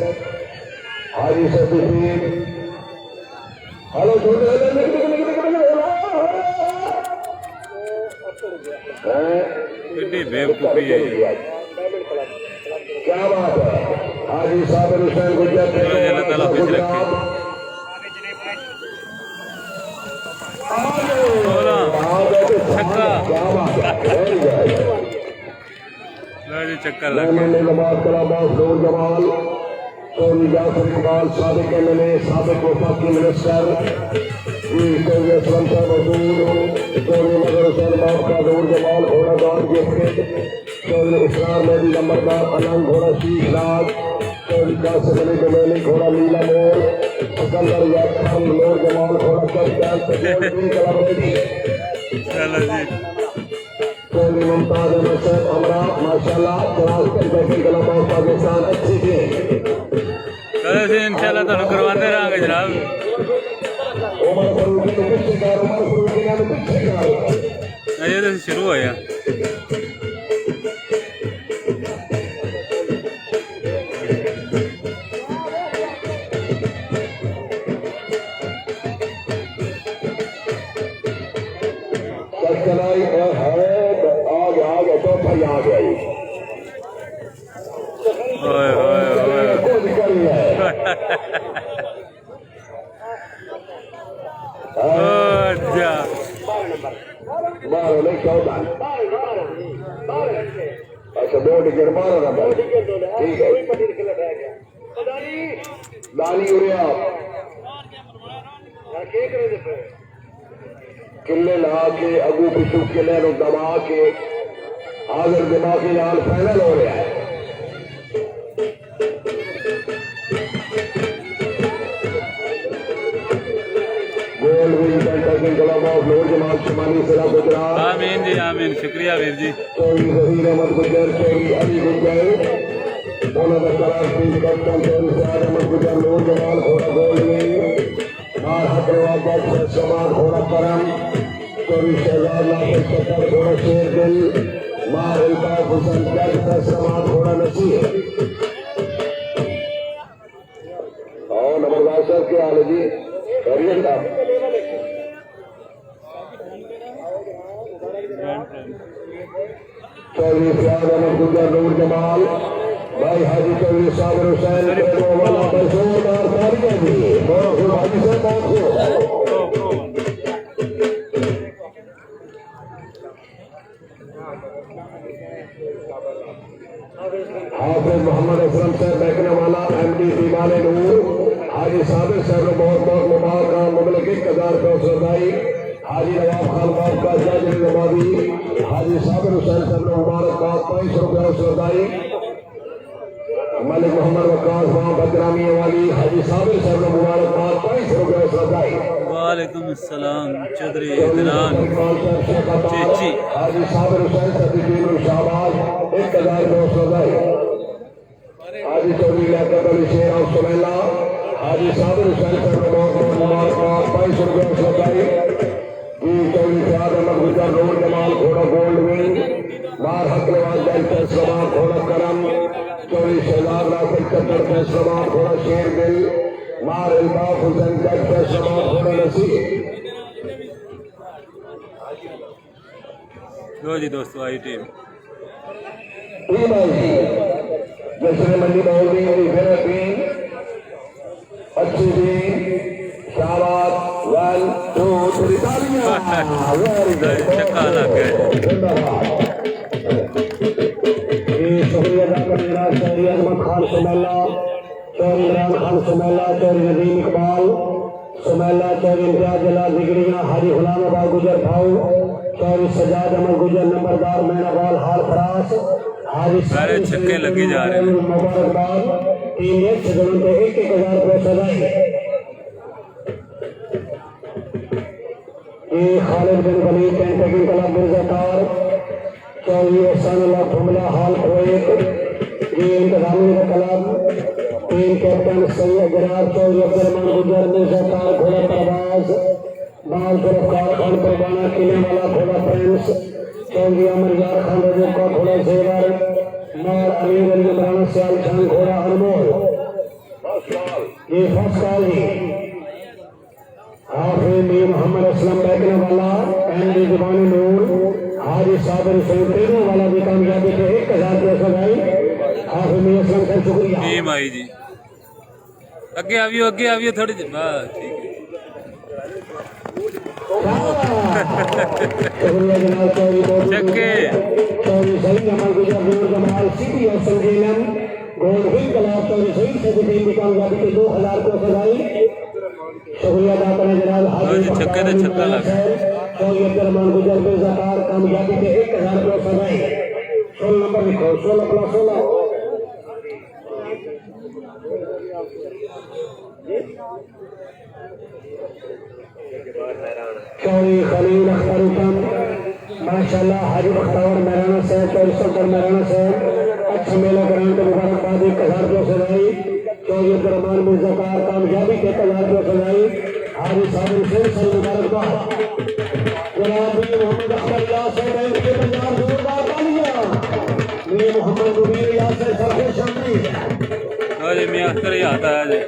हाजी सफीदीन हेलो बेवकूफी है क्या बात है हाजी साहब हुसैन गुजरात चक्कर जमाल चौधरी जाफर इकबाल साबिक एमएलए साबिक वफाकी मिनिस्टर चौधरी असलम साहब मजदूर, चौधरी मगर हुसैन बाप का दूर जमाल घोड़ा दान गिफ्टेड, चौधरी इसरार मेहदी नंबरदार अलंग घोड़ा शीश राज, चौधरी कासिम अली डोमेली घोड़ा लीला मोर, सिकंदर यादगार नूर जमाल घोड़ा कलावती, चलो जी चौधरी मुमताज अहमद साहब अमरा माशाल्लाह जनाब बैठे कलाम पाकिस्तान अच्छी थी। कदे से इंशाल्लाह तुहानू करवाते रहांगे जनाब। उमर फरूकी ने पीछे कर, उमर फरूकी ने पीछे कर। अजे तो शुरू होया। सचनाई आ गया चौथा ही आ गया। ओए ओए ओए कुछ करी है अच्छा बारह नहीं 14। अच्छा 2 टिकट 12 नंबर ठीक है। दानी उड़िया किले ला के अगू पिछू किले दबा के हाजिर दिमागी लाल फाइनल हो रहा है। नूर जमाल शमानी जिला गुजरात। आमीन जी आमीन, शुक्रिया वीर जी। चौधरी जहीर अहमद गुजर, चौधरी अली गुजर, उन्होंने करार पेश कैप्टन चौधरी सयाद अहमद गुजर, नूर जमाल घोड़ा गोल्ड में मार हकरवा समान घोड़ा करम, चौधरी शहजाद नासिर सत्तर घोड़ा शेर दिल, मार इल्ताफ हुसैन जज समान घोड़ा नसीर। और नंबरदार साहब क्या हाल है जी? खैरियत साहब? चौधरी सयाद अहमद गुजर, नूर जमाल भाई हाजी चौधरी साबिर हुसैन वाला जोरदार तालियां दी। बहुत खूब हाजी साहब, बहुत खूब। हाफिज मोहम्मद असलम साहब बैकने वाला एमडी दीवाने नूर, हाजी साबिर साहब ने बहुत बहुत मुबारक मुबलक 1000 का सदाई, हाजी नवाब खान बाब का जज नवाबी, हाजी साबिर हुसैन साहब ने मुबारकबाद 500 रुपया सदाई, मलिक मोहम्मद वकास वहाँ बदनामी वाली हाजी साबिर साहब ने मुबारकबाद 500 रुपया सदाई। वालेकुम अस्सलाम चौधरी इदनान चेची, हाजी साबिर हुसैन साहब शाहबाज 1000 सदाई, हाजी चौधरी लियाकत अली शेर और सुनैला, हाजी साबिर हुसैन साहब ने बहुत बहुत मुबारकबाद 500 रुपया सदाई। चौधरी सयाद अहमद गुजर, नूर जमाल घोड़ा गोल्ड विंग, मार हकलवाद जैन फैसलाबाद घोड़ा करम, चौधरी शहजाद नासिर सत्तर फैसलाबाद घोड़ा शेर दिल, मार इल्ताफ हुसैन जज फैसलाबाद घोड़ा नसीर। लो जी दोस्तों आई टीम जैसे मंडी बोल रही है मेरा टीम अच्छी टीम शाबाश 1 2 3 तालियां। चक्का लग गया। शुक्रिया अदा करेगा चौधरी अहमद खान सुमैला, चौधरी इमरान खान सुमैला, चौधरी नदीम इकबाल सुमैला, चौधरी इम्तियाज जलाल दिगड़िया, हाजी गुलाम अबा गुजर भाऊ, चौधरी सजाद अहमद गुजर नंबरदार मैनावाल हाल फरास, हाजी सारे छक्के लगे जा रहे हैं। मुबारकबाद टीम ने सदन पे 1000 रुपये सदाई। खालिद बिन वलीद कैंटकिंग क्लब मिर्जाकार, चौधरी एहसानुल्लाह ठुमला हाल कोएट, ये इंतजामी क्लब टीम कैप्टन सैयद जनाब चौधरी अब्दुलरहमान गुजर मिर्जाकार घोड़ा परवाज, बाल गिरफ्तार खान परवाना किले वाला घोड़ा फ्रेंड्स, चौधरी अमरजार खान रजू का घोड़ा जेवर, मार अमीर अली इमरान सियाल खान घोड़ा अनमोल। ये फर्स्ट कॉल जी हाफिज मोहम्मद असलम बैठने वाला, एमडी जुबानी नूर, हाजी साबिर हुसैन तेरने वाला भी कामयाबी से 1000 रुपये सदाई। हाफिज असलम का शुक्रिया। टीम आई जी अगे आवियो थोड़ी बस ठीक है। शुक्रिया जनाब चौधरी छक्के चौधरी सईद अहमद गुजर, नूर जमाल सिटी और संजीलन gold wing club, Chaudhry Saeed से टीम की कामयाबी के 2000 रुपये सदाई। शुक्रिया अदा करें जनाब हाजी छक्के ते छक्का लग चौधरी अब्दुर्रहमान गुजर बेज़कार कामयाबी के 1000 रुपये सजाई 16 नंबर लिखो 16 प्लस 16 चौधरी खलील अख्तर हुकम माशाल्लाह हाजी बख्तावर मैराना से 24 मैराना से अच्छा मेला कराने के मुबारकबाद 1000 रुपये सजाई चौधरी अब्दुर्रहमान बेज़कार कामयाबी के 1000 रुपये सजाई हाजी साबिर हुसैन से मुबारकबाद जनाब मोहम्मद अख्तर यासर बैंक के पंजाब जोरदार तालियां मियां मोहम्मद मुबीर यासर सरखे शामिल और ये मियां अख्तर ही आता है जी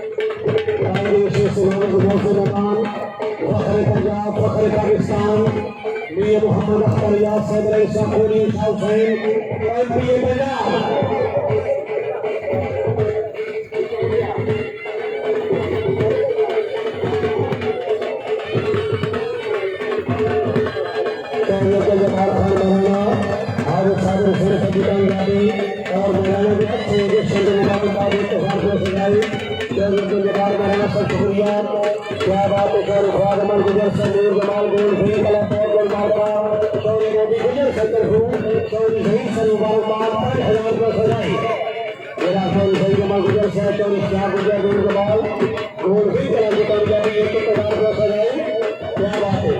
फखर पंजाब फखर पाकिस्तान मियां मोहम्मद अख्तर यासर सरखे हुसैन एमपी पंजाब और मैंने भी अच्छे शुक्रिया क्या बात है सर अमन गुजर से नूर जमाल गोल भी गलत है गोल मारका चौधरी मोदी गुजर सत्तर चौधरी शहीद से मुबारकबाद 5000 रुपये सजाई मेरा चौधरी शहीद जमाल गुजर से चौधरी शाह गुजर गोल जमाल गोल भी गलत कामयाबी 1000 रुपये सजाई क्या बात है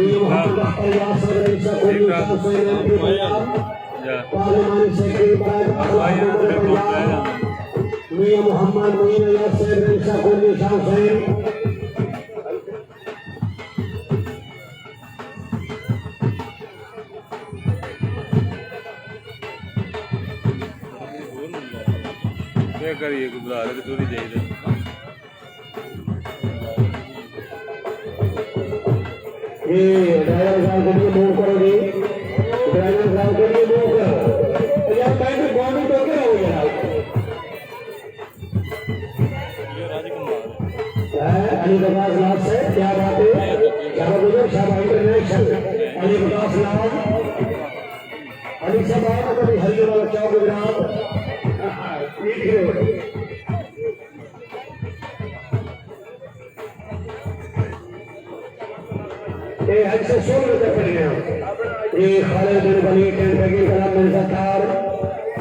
मोहम्मद अख्तर यासर रईसा कोली हुसैन एमपी पंजाब पार्लिमानी सेक्रेटरी पंजाब मियां मोहम्मद मुईन यासर रईसा कोली हुसैन क्या करिए बुला रहे तो नहीं चाहिए ये ड्राइवर साहब के लिए मूव करोगे ड्राइवर साहब के लिए मूव करो यार मैं भी बॉडी तो क्या हो गया अली बकास नाथ से क्या बात है शाबाश गुजर शाबाश इंटरनेशनल अली बकास नाथ अली साहब आए तो कभी हरियाणा वाला चौक गुजरात ये ऐसे 16 रुपये पड़ गया ये खालिद बिन वलीद टेंटगिल कलाम मिर्जाकार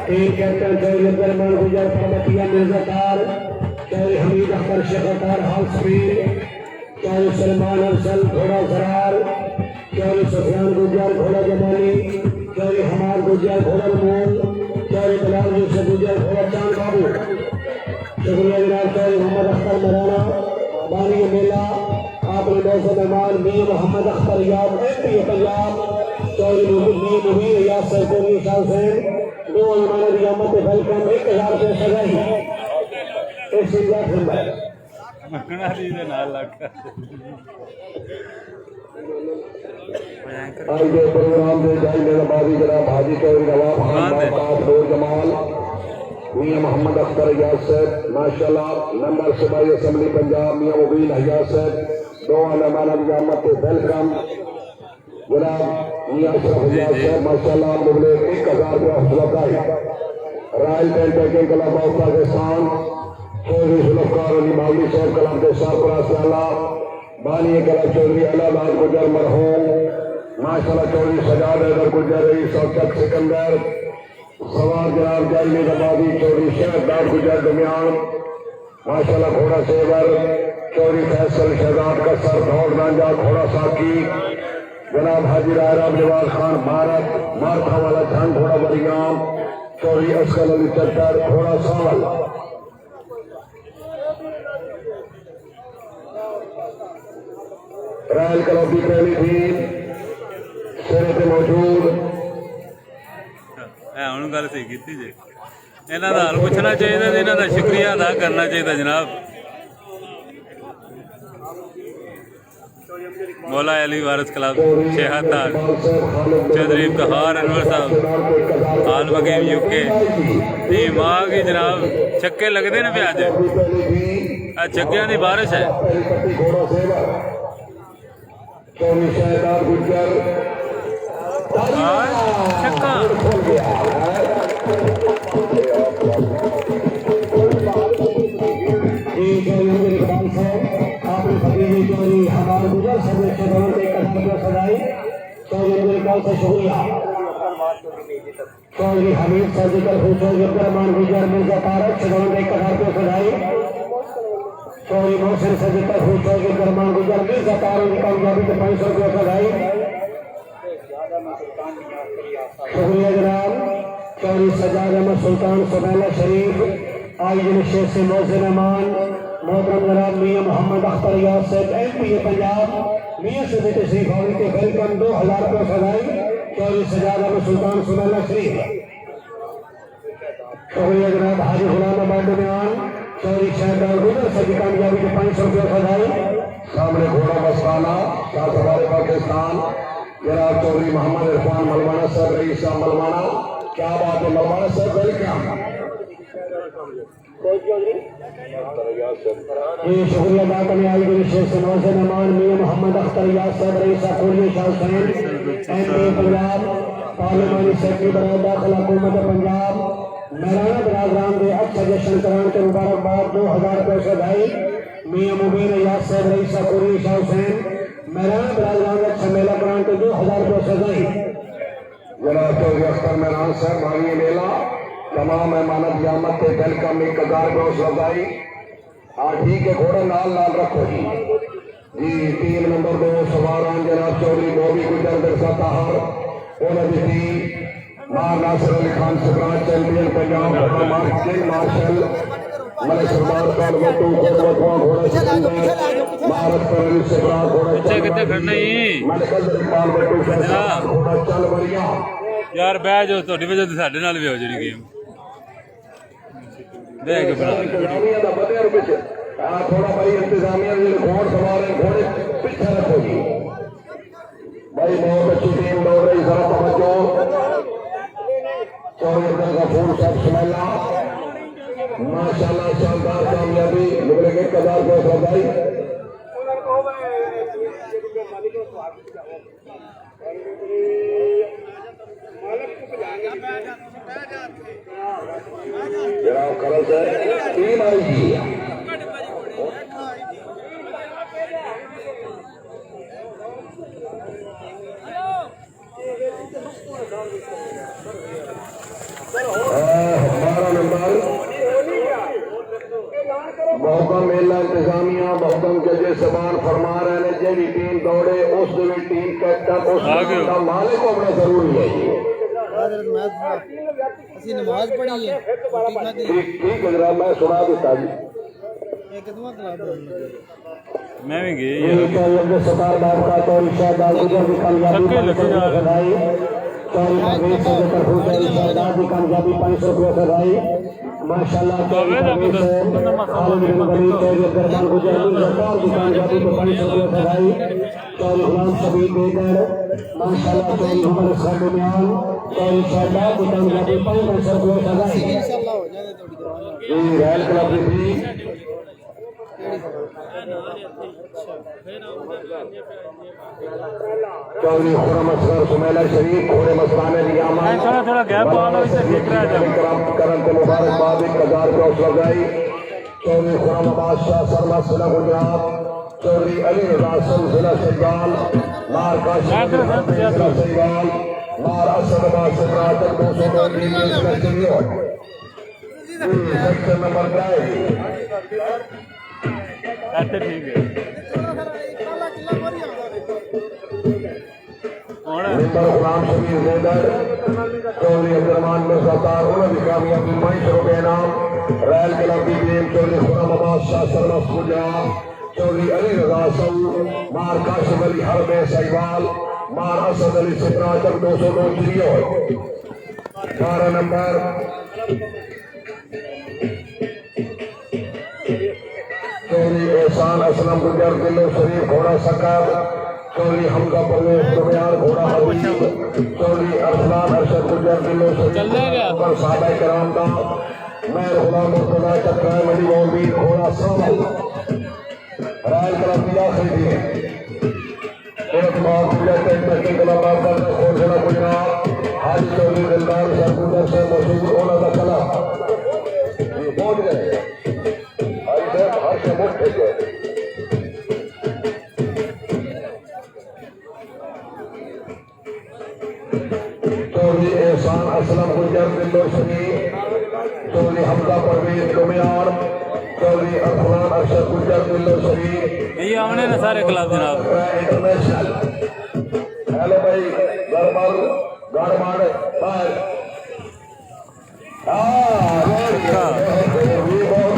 टीम कैप्टन चौधरी अब्दुर्रहमान गुजर परमतिया मिर्जाकार चौधरी हमीद अख्तर शेखर हाल समीर चौधरी सलमान अरसल घोड़ा सरार चौधरी सुफियान गुजर घोड़ा जमाली चौधरी हमार गुजर घोड़ा मोल चौधरी बिलाल यूसुफ गुजर घोड़ा चांद बाबू शुक्रिया जनाब चौधरी मोहम्मद अख्तर मराना बानी मेला आपने मौसम मेहमान मियां मोहम्मद अख्तर याब एमपी पंजाब चौधरी मुबीर यासर कोली हुसैन दो अमानत यामत वेलकम 1000 रुपये सजाई इस नंबर मकना दी दे नाल लग आज के प्रोग्राम में जाई मेरा बाजी जनाब हाजी चौधरी नवाब खान बाकात नूर जमाल मियां मोहम्मद अख्तर यासर माशाल्लाह मेंबर सूबाई असेंबली पंजाब मियां मुबीन यासर दो अमानत यामत वेलकम जनाब मियां अशरफ यासर माशाल्लाह मुगले 1000 रुपये हौसला अफजाई रॉयल टेंटगिल क्लब ऑफ पाकिस्तान चौधरी जुल्फकार अली मावली साहब कलाम के सरपराह से आला बानी कला चौधरी अलाबाद गुजर मरहूम माशाल्लाह चौधरी सजाद हैदर गुजर रईस औचक सिकंदर सवार जनाब जाली नबादी चौधरी शहदाद गुजर दरमियान माशाल्लाह घोड़ा सेवर चौधरी फैसल शहजाद का सर दौड़ गांजा घोड़ा साकी जनाब हाजी राम नवाज खान भारत मारखा वाला झंड घोड़ा बरियाम चौधरी असगर अली चट्टर घोड़ा सावल रायल क्लब की पहली टीम सिरे पे मौजूद ਹੁਣ ਗੱਲ ਸਹੀ ਕੀਤੀ ਜੇ ਇਹਨਾਂ ਦਾ ਹਾਲ ਪੁੱਛਣਾ ਚਾਹੀਦਾ ਤੇ ਇਹਨਾਂ ਦਾ ਸ਼ੁਕਰੀਆ ਅਦਾ ਕਰਨਾ ਚਾਹੀਦਾ ਜਨਾਬ मौला अली वारिस क्लब शेहतार चौधरी इफ्तिखार अनवर साहब आल बगीम यूके टीम आ गई जनाब छक्के लगते ने पे अज छक्कियां की बारिश है छक्का कॉल से शुक्रिया। चौधरी हमीद सर्जिकल चौधरी अब्दुलरहमान गुजर मिर्जा तारक छगन 1000 रुपये सजाई। चौधरी मोहसिन सर्जिकल चौधरी अब्दुलरहमान गुजर मिर्जा तारक की कामयाबी के 500 रुपये सजाई। शुक्रिया जनाब। चौधरी सजाद अहमद सुल्तान सुबैला शरीफ आईजन शेख से मोहसिन अमान मोहतरम जनाब मियां मोहम्मद अख्तर यासिर MP पंजाब मियां से तशरीफ आवर के वेलकम 2000 रुपये सजाई। चौधरी सजाद अहमद सुल्तान सुबैला शरीफ। शुक्रिया जनाब हाजी गुलाम आबाद बयान चौधरी शहदार गुजर से भी कामयाबी के 500 रुपये सजाई। सामने घोड़ा मस्ताना साथ हमारे पाकिस्तान जनाब चौधरी मोहम्मद इरफान मलवाना साहब रईस साहब मलवाना। क्या बात है मलवाना साहब वेलकम। ये शुक्रिया अदा करने आई दिन शेख से मोहसिन अमान मियां Mohammad Akhtar Yasir rice Koliya Shah Hussain MP Punjab पार्लिमानी secretary बराए दाखिला हुकूमत पंजाब मेहराना बरादरान के अच्छा जश्न कराने के मुबारकबाद 2000 रुपये सजाई। मियां मुबीन यासिर रईस कोलिया शाह हुसैन मेहराना बरादरान के अच्छा मेला कराने के 2000 रुपये सजाई। जनाब चौधरी अख्तर मेहरान साहब भाई मेला तमाम मेहमान क़यामत के वेलकम 1000 रुपये सजाई। हाँ ठीक है घोड़ा नाल नाल रखो जी। 3 नंबर 2 सवारान जनाब चौधरी बॉबी गुजर बिरसा ताहर उन्होंने दी मार नासिर अली खान सिकराज champion Punjab king marshal Malik Sardar Khan Battu घोड़ा सिकंदर महारत पर अली सिकराज घोड़ा कितने खड़ना ही मलिक इकबाल बट्टू घोड़ा चल बढ़िया यार बह जाओ ਤੁਹਾਡੀ ਵਜ੍ਹਾ ਤੇ ਸਾਡੇ ਨਾਲ ਵੀ ਹੋ ਜਿਹੜੀ ਗੇਮ देख बना इंतजामिया का बदर पिछे थोड़ा भाई इंतजामिया घोड़ सवार घोड़े पीछे रखो जी भाई बहुत अच्छी टीम दौड़ रही जरा तवज्जो। चौधरी का फूल सब सुमेला माशाल्लाह शानदार कामयाबी निकले 1000 रुपये सजाई। जनाब कल से टीम आई जी बहुकम मेला इंतजामिया बहुकम जजे सबान फरमा रहे हैं जी टीम दौड़े उस टीम कैप्टन उस का मालिक होना जरूरी है जी। नमाज पढ़ी है ठीक है जनाब मैं सुना देता जी। मैं भी गई सतार बाब का तो शाहदार गुजर की कामयाबी कामयाबी 500 रुपये सजाई। माशाल्लाह कामयाबी को 500 रुपये सजाई। चौधरी गुलाम सभी देकर माशाल्लाह चौधरी उमर खान चौधरी शाहदार की कामयाबी 500 रुपये सजाई। रॉयल क्लब की चौधरी खुरम असगर सुमेला शरीफ घोड़े मस्ताने थोड़ा गैप करन के मुबारकबाद 1000 रुपये लगाई। चौधरी खुरम अब्बास शाह शर्मा जिला गुजरात चौधरी अली रजा जिला सैगाल मार का सैगाल मार असद सिमराज 200 सेक्शन नंबर क्या है ऐसे ठीक है नंबर गुलाम शबीर जैदर चौधरी अब्दुलरहमान मिर्जा तार उन्होंने कामयाबी 500 रुपये इनाम। रैल क्लब की टीम चौधरी खुरम अब्बास शाह शर्मा गुजरात चौधरी अली रजा सऊ मार काशिफ अली हरबे सहीवाल मार असद अली सिकराज 202 चिड़ियों 12 नंबर चौधरी एहसान असलम गुजर दिलो शरीफ घोड़ा सकब चौधरी हमजा परवेज दुनियार घोड़ा हबीब चौधरी अरसलान अरशद गुजर दिलो शरीफ पर साहबा कराम का मैं गुलाम मुर्तजा चक्रा मड़ी मौलवी घोड़ा सावल राय क्लब की आखिरी एक बार पूरा टेक्निकल कलाकार का घोषणा गुजरात हाजी चौधरी दिलदार शाह गुजर से मशहूर होना का कला पहुंच गए हर से मुफ्त है। असलम गुजर दिल्लो शरीफ चौधरी हमजा परवेज दुमियार चौधरी अरफलान अरशद गुजर दिल्लो शरीफ ये आमने ना सारे क्लब जनाब। इंटरनेशनल हेलो भाई गड़बड़ गड़बड़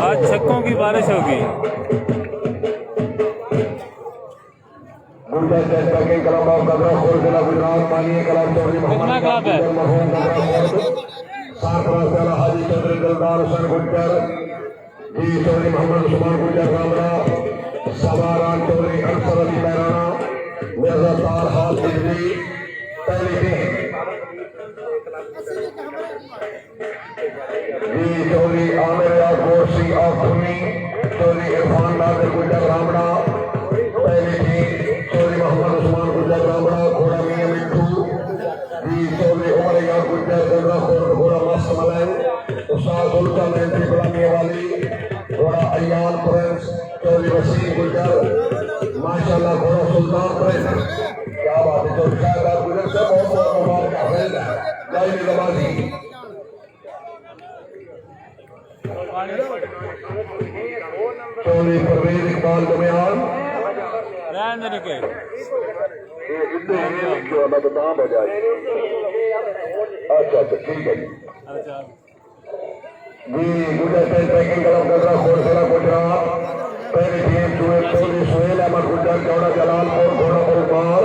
आज छक्कों की बारिश होगी। कितना क्लब है? हाजी चंद्र दिलदार हुसैन गुज्जर जी चौधरी मोहम्मद उस्मान गुज्जर रामरा सवारान चौधरी अनसर अली मैराना मिर्जा तार हाल बिजली पहली टीम जी चौधरी आमिर याकूब सिंह आखुनी चौधरी इरफान नादिर गुज्जर रामड़ा पहली टीम चौधरी मोहम्मद उस्मान गुज्जर रामड़ा घोड़ा मियां मिट्टू जी चौधरी उमर यार गुज्जर गंगा घोड़ा मस्त मलैन उस्ताद उल्का मेहनती गुलामी वाली घोड़ा अयान प्रिंस चौधरी वसीम गुज्जर माशाल्लाह घोड़ा सुल्तान प्रिंस क्या बात है चौधरी साहब गुजर से बहुत बहुत मुबारक हाफिज जय नवाजी चौधरी परवेज इकबाल दुमियान रहने दे के नाम हो जाए अच्छा अच्छा ठीक है अच्छा जी गुजर से ट्रैकिंग क्लब गजरा खोरसेला गुजरात पहली टीम चौधरी सुहेल अहमद गुजर चौड़ा जलालपुर घोड़ा उमर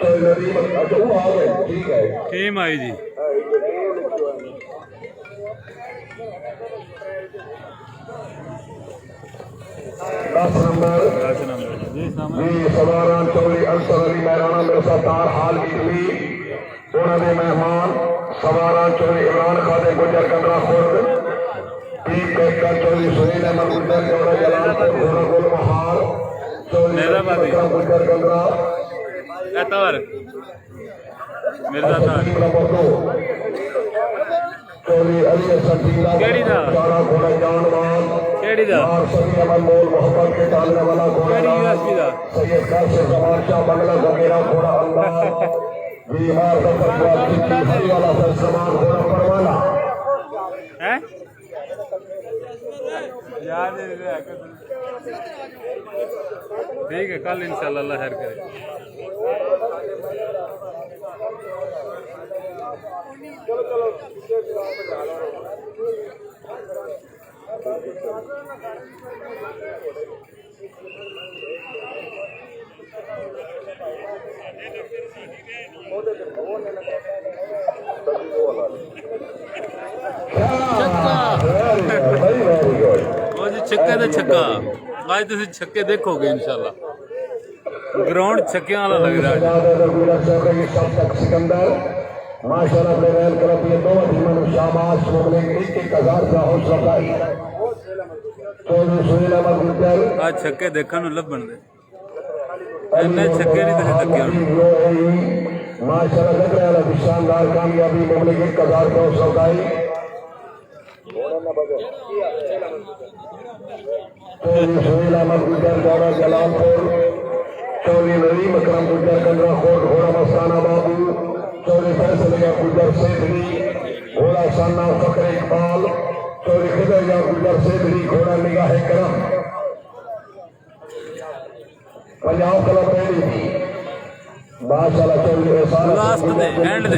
चौधरी नदीम अच्छा वो आ गए ठीक है टीम आई जी। 10 नंबर जी सवारान चौधरी अनसर अली मैराना मिर्जा तार हाल इटली उन्होंने मेहमान सवारान चौधरी इमरान खादे गुजर कंदरा खुर्द टीम कैप्टन चौधरी सुनील अहमद गुजर चौड़ा जलालपुर घोड़ा गुल महार चौधरी गुजर कंदरा एतवार मिर्जा तार नंबर 2 चौधरी अली हसन टीला केड़ी दा चारा घोड़ा जानवान केड़ी दा और सभी अमन मोल मोहब्बत के डालने वाला घोड़ा केड़ी यूएसपी दा सैयद कासिम जमान शाह बंगला जमीरा घोड़ा अल्लाह बिहार दफतरवाल चिट्ठी भरी वाला समान घोड़ा परवाना हैं याद है ठीक है कल इंशाल्लाह अल्लाह खैर करे। छक्के तो छक्का आज तुम छक्के देखोगे इंशाल्लाह ग्राउंड छक्के वाला लग रहा है। सिकंदर माशाल्लाह अपने रेल क्लब ये दो टीमों शाबाश मुगले 1,000 का हौसला अफजाई चौधरी सुनील अहमद गुजर आज छक्के देखने ਨੂੰ ਲੱਭਣ ਦੇ ਇੰਨੇ छक्के नहीं दिखे तक माशाल्लाह लग रहा है शानदार कामयाबी मुगले 1,000 का हौसला अफजाई चौधरी सुनील अहमद गुजर दौरा जलालपुर चौधरी नरीम अकरम गुजर कंदरा कोट घोड़ा मस्ताना बाबू चौधरी फैसल गुजर सेठरी घोड़ा साना फकर इकबाल चौधरी खिदर गुजर सेठरी घोड़ा निगाह करम पंजाब क्लब पहली थी माशाल्लाह चौधरी लास्ट दे एंड दे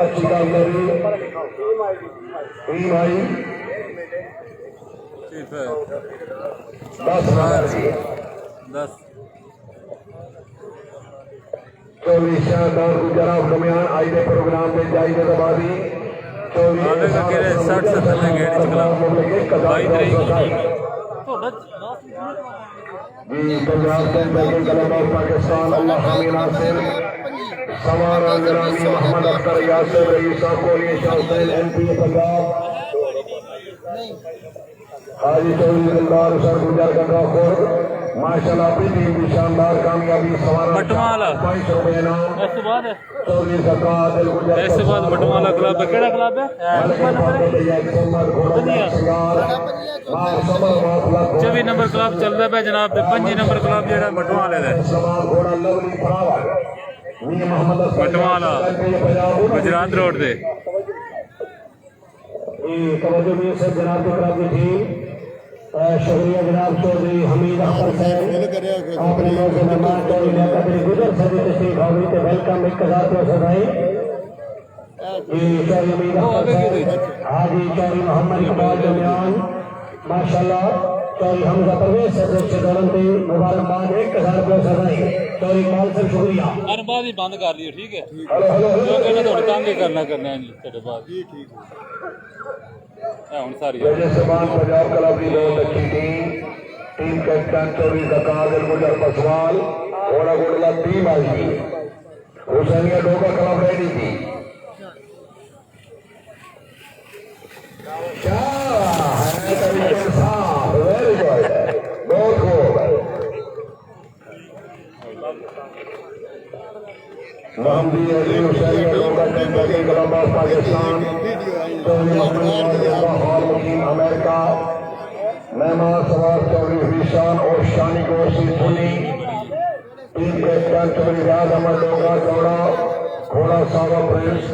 अच्छी कामयाबी टीम आई 10 चौधरी शानदार गुजरात दरमियान आई दे प्रोग्राम में जाई दे दबादी चौधरी 60 जी पंजाब से बैटिंग क्लब ऑफ पाकिस्तान अल्लाह हमीद नासिर सवारा गिरामी मोहम्मद अख्तर यासिर रईसा कोहली शाह हुसैन एमपी पंजाब हाजी चौधरी दिलदार सर गुजर गंगा खुर्द माशाल्लाह अपनी टीम की शानदार कामयाबी सवारा बटवाला 22 रुपए इनाम इसके बाद चौधरी सरकार दिल गुजर इसके बाद बटवाला क्लब है केड़ा क्लब है 24 नंबर क्लब चलता है जनाब 25 नंबर क्लब जेड़ा बटवाले दा घोड़ा लवली फरावा मियां मोहम्मद बटवाला गुजरात रोड से तवज्जो मियां साहब जनाब की तरफ थी। शुक्रिया जनाब चौधरी हमीद अख्तर साहब अपने मौके मेहमान चौधरी कदरी गुजर साहब की तशरीफ हाजिरी ते वेलकम 1000 रुपये सदाई चौधरी हमीद अख्तर साहब हाजी चौधरी मोहम्मद इकबाल दरमियान माशाल्लाह चौधरी हमजा परवेज साहब रिश्तेदारों से मुबारकबाद 1000 रुपये सदाई चौधरी इकबाल साहब शुक्रिया। अनबाद ही बंद कर लियो ठीक है हेलो हेलो जो कहना थोड़ा तंग ही करना है जी तेरे बाद जी ठीक है हुन सारी जजमान पंजाब क्लब की बहुत अच्छी टीम कैप्टन चौधरी ज़कार गुजर पसवाल घोड़ा गुड़ला टीम आई थी हुसैनिया डोका क्लब रेडी थी। क्या है तरीके साफ वेरी गुड बहुत खूब महमदी अली हुसैनिया डोका team club of Pakistan Chaudhry हॉल मुकीम अमेरिका मेहमान सवार चौधरी हरीशान और शानी गोशी सुनी टीम कैप्टन चौधरी राज अहमद डोगा चौड़ा घोड़ा सावा प्रिंस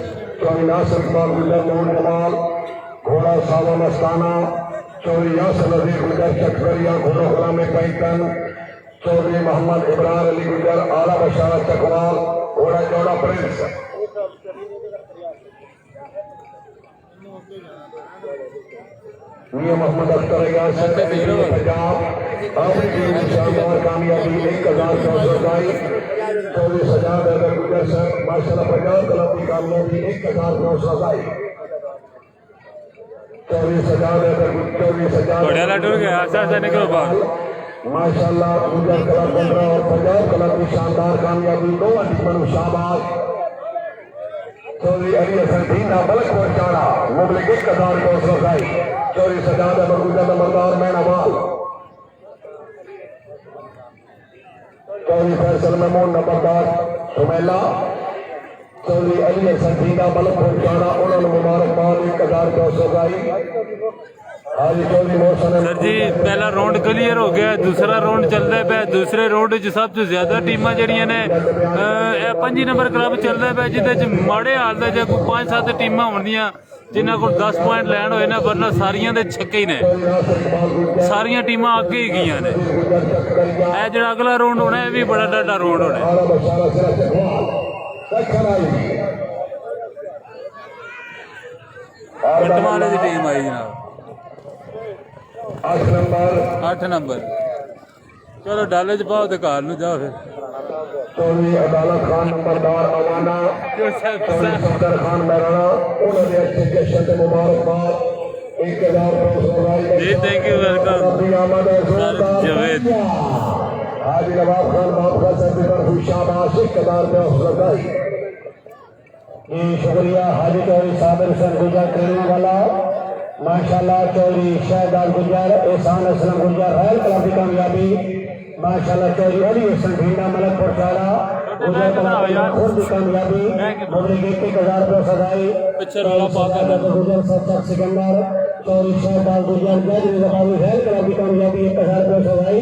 चौधरी नासिर इकबाल गुजर नूर जमाल घोड़ा सावा मस्ताना चौधरी यासर नजीर गुजर चकरिया घोड़ा गुलाम पैतन चौधरी मोहम्मद इब्रार अली गुजर आला बशारा चकवाल घोड़ा चौड़ा प्रिंस मियां मोहम्मद अख्तर यासर पंजाब अपनी टीम में शानदार कामयाबी 1000 चौधरी सजाद अहमद गुजर साहब माशाल्लाह पंजाब क्लब की कामयाबी 1000 चौधरी सजाद अहमद चौधरी सजाद बढ़िया टूर गया ऐसा निकलो बाहर माशाल्लाह गुजर क्लब 15 और पंजाब क्लब की शानदार कामयाबी 2 टीमों को शाबाश। चौधरी अली हसन दीना बलक पहुंचाना मुबलिक 1000 चौधरी सजाद अहमद गुजर नंबरदार मैनावाल चौधरी फैसल महमूद नंबरदार सुमेला चौधरी अली हसन दीना बलक पहुंचाना उन्होंने मुबारकबाद 1000 हाजी चौधरी मोहसन सर जी पहला राउंड क्लियर हो गया दूसरा राउंड चलता पे दूसरे राउंड च सब तो ज्यादा टीमां जड़ियां ने 5 नंबर क्लब चलता पे जिहदे माड़े हाल च कोई 5-7 टीमां होंदियां जिन्हां कोल 10 पॉइंट लैंड होए ना वरना सारियां दे छक्के ही ने सारियां टीमां अगे ही गईयां ने ए जेड़ा अगला राउंड होना है भी बड़ा डाटा राउंड होना बटवाले की टीम आई जनाब 8 नंबर चलो डाले च पाओ तो घर जाओ फिर चौधरी अदालत खान नंबरदार अवाना चौधरी सफदर खान महराना उन्होंने अच्छे जश्न मुबारकबाद 1000 जी थैंक यू वेलकम जावेद हाजी नवाब खान बाबा साहब शाबाश 1000 शुक्रिया हाजी चौधरी साबिर हसन गुजर ट्रेनिंग वाला माशाल्लाह चौधरी शहजाद गुजर एहसान असलम गुजर रॉयल क्लब की कामयाबी माशाल्लाह चौधरी अली हसन ढींडा मलकपुर चारा गुजर क्लब खुद की कामयाबी मुबलिक 1000 रुपये सदाई गुजर सत्तर सिकंदर चौधरी शहजाद गुजर गैदरी रबावी रॉयल क्लब की कामयाबी 1000 रुपये सदाई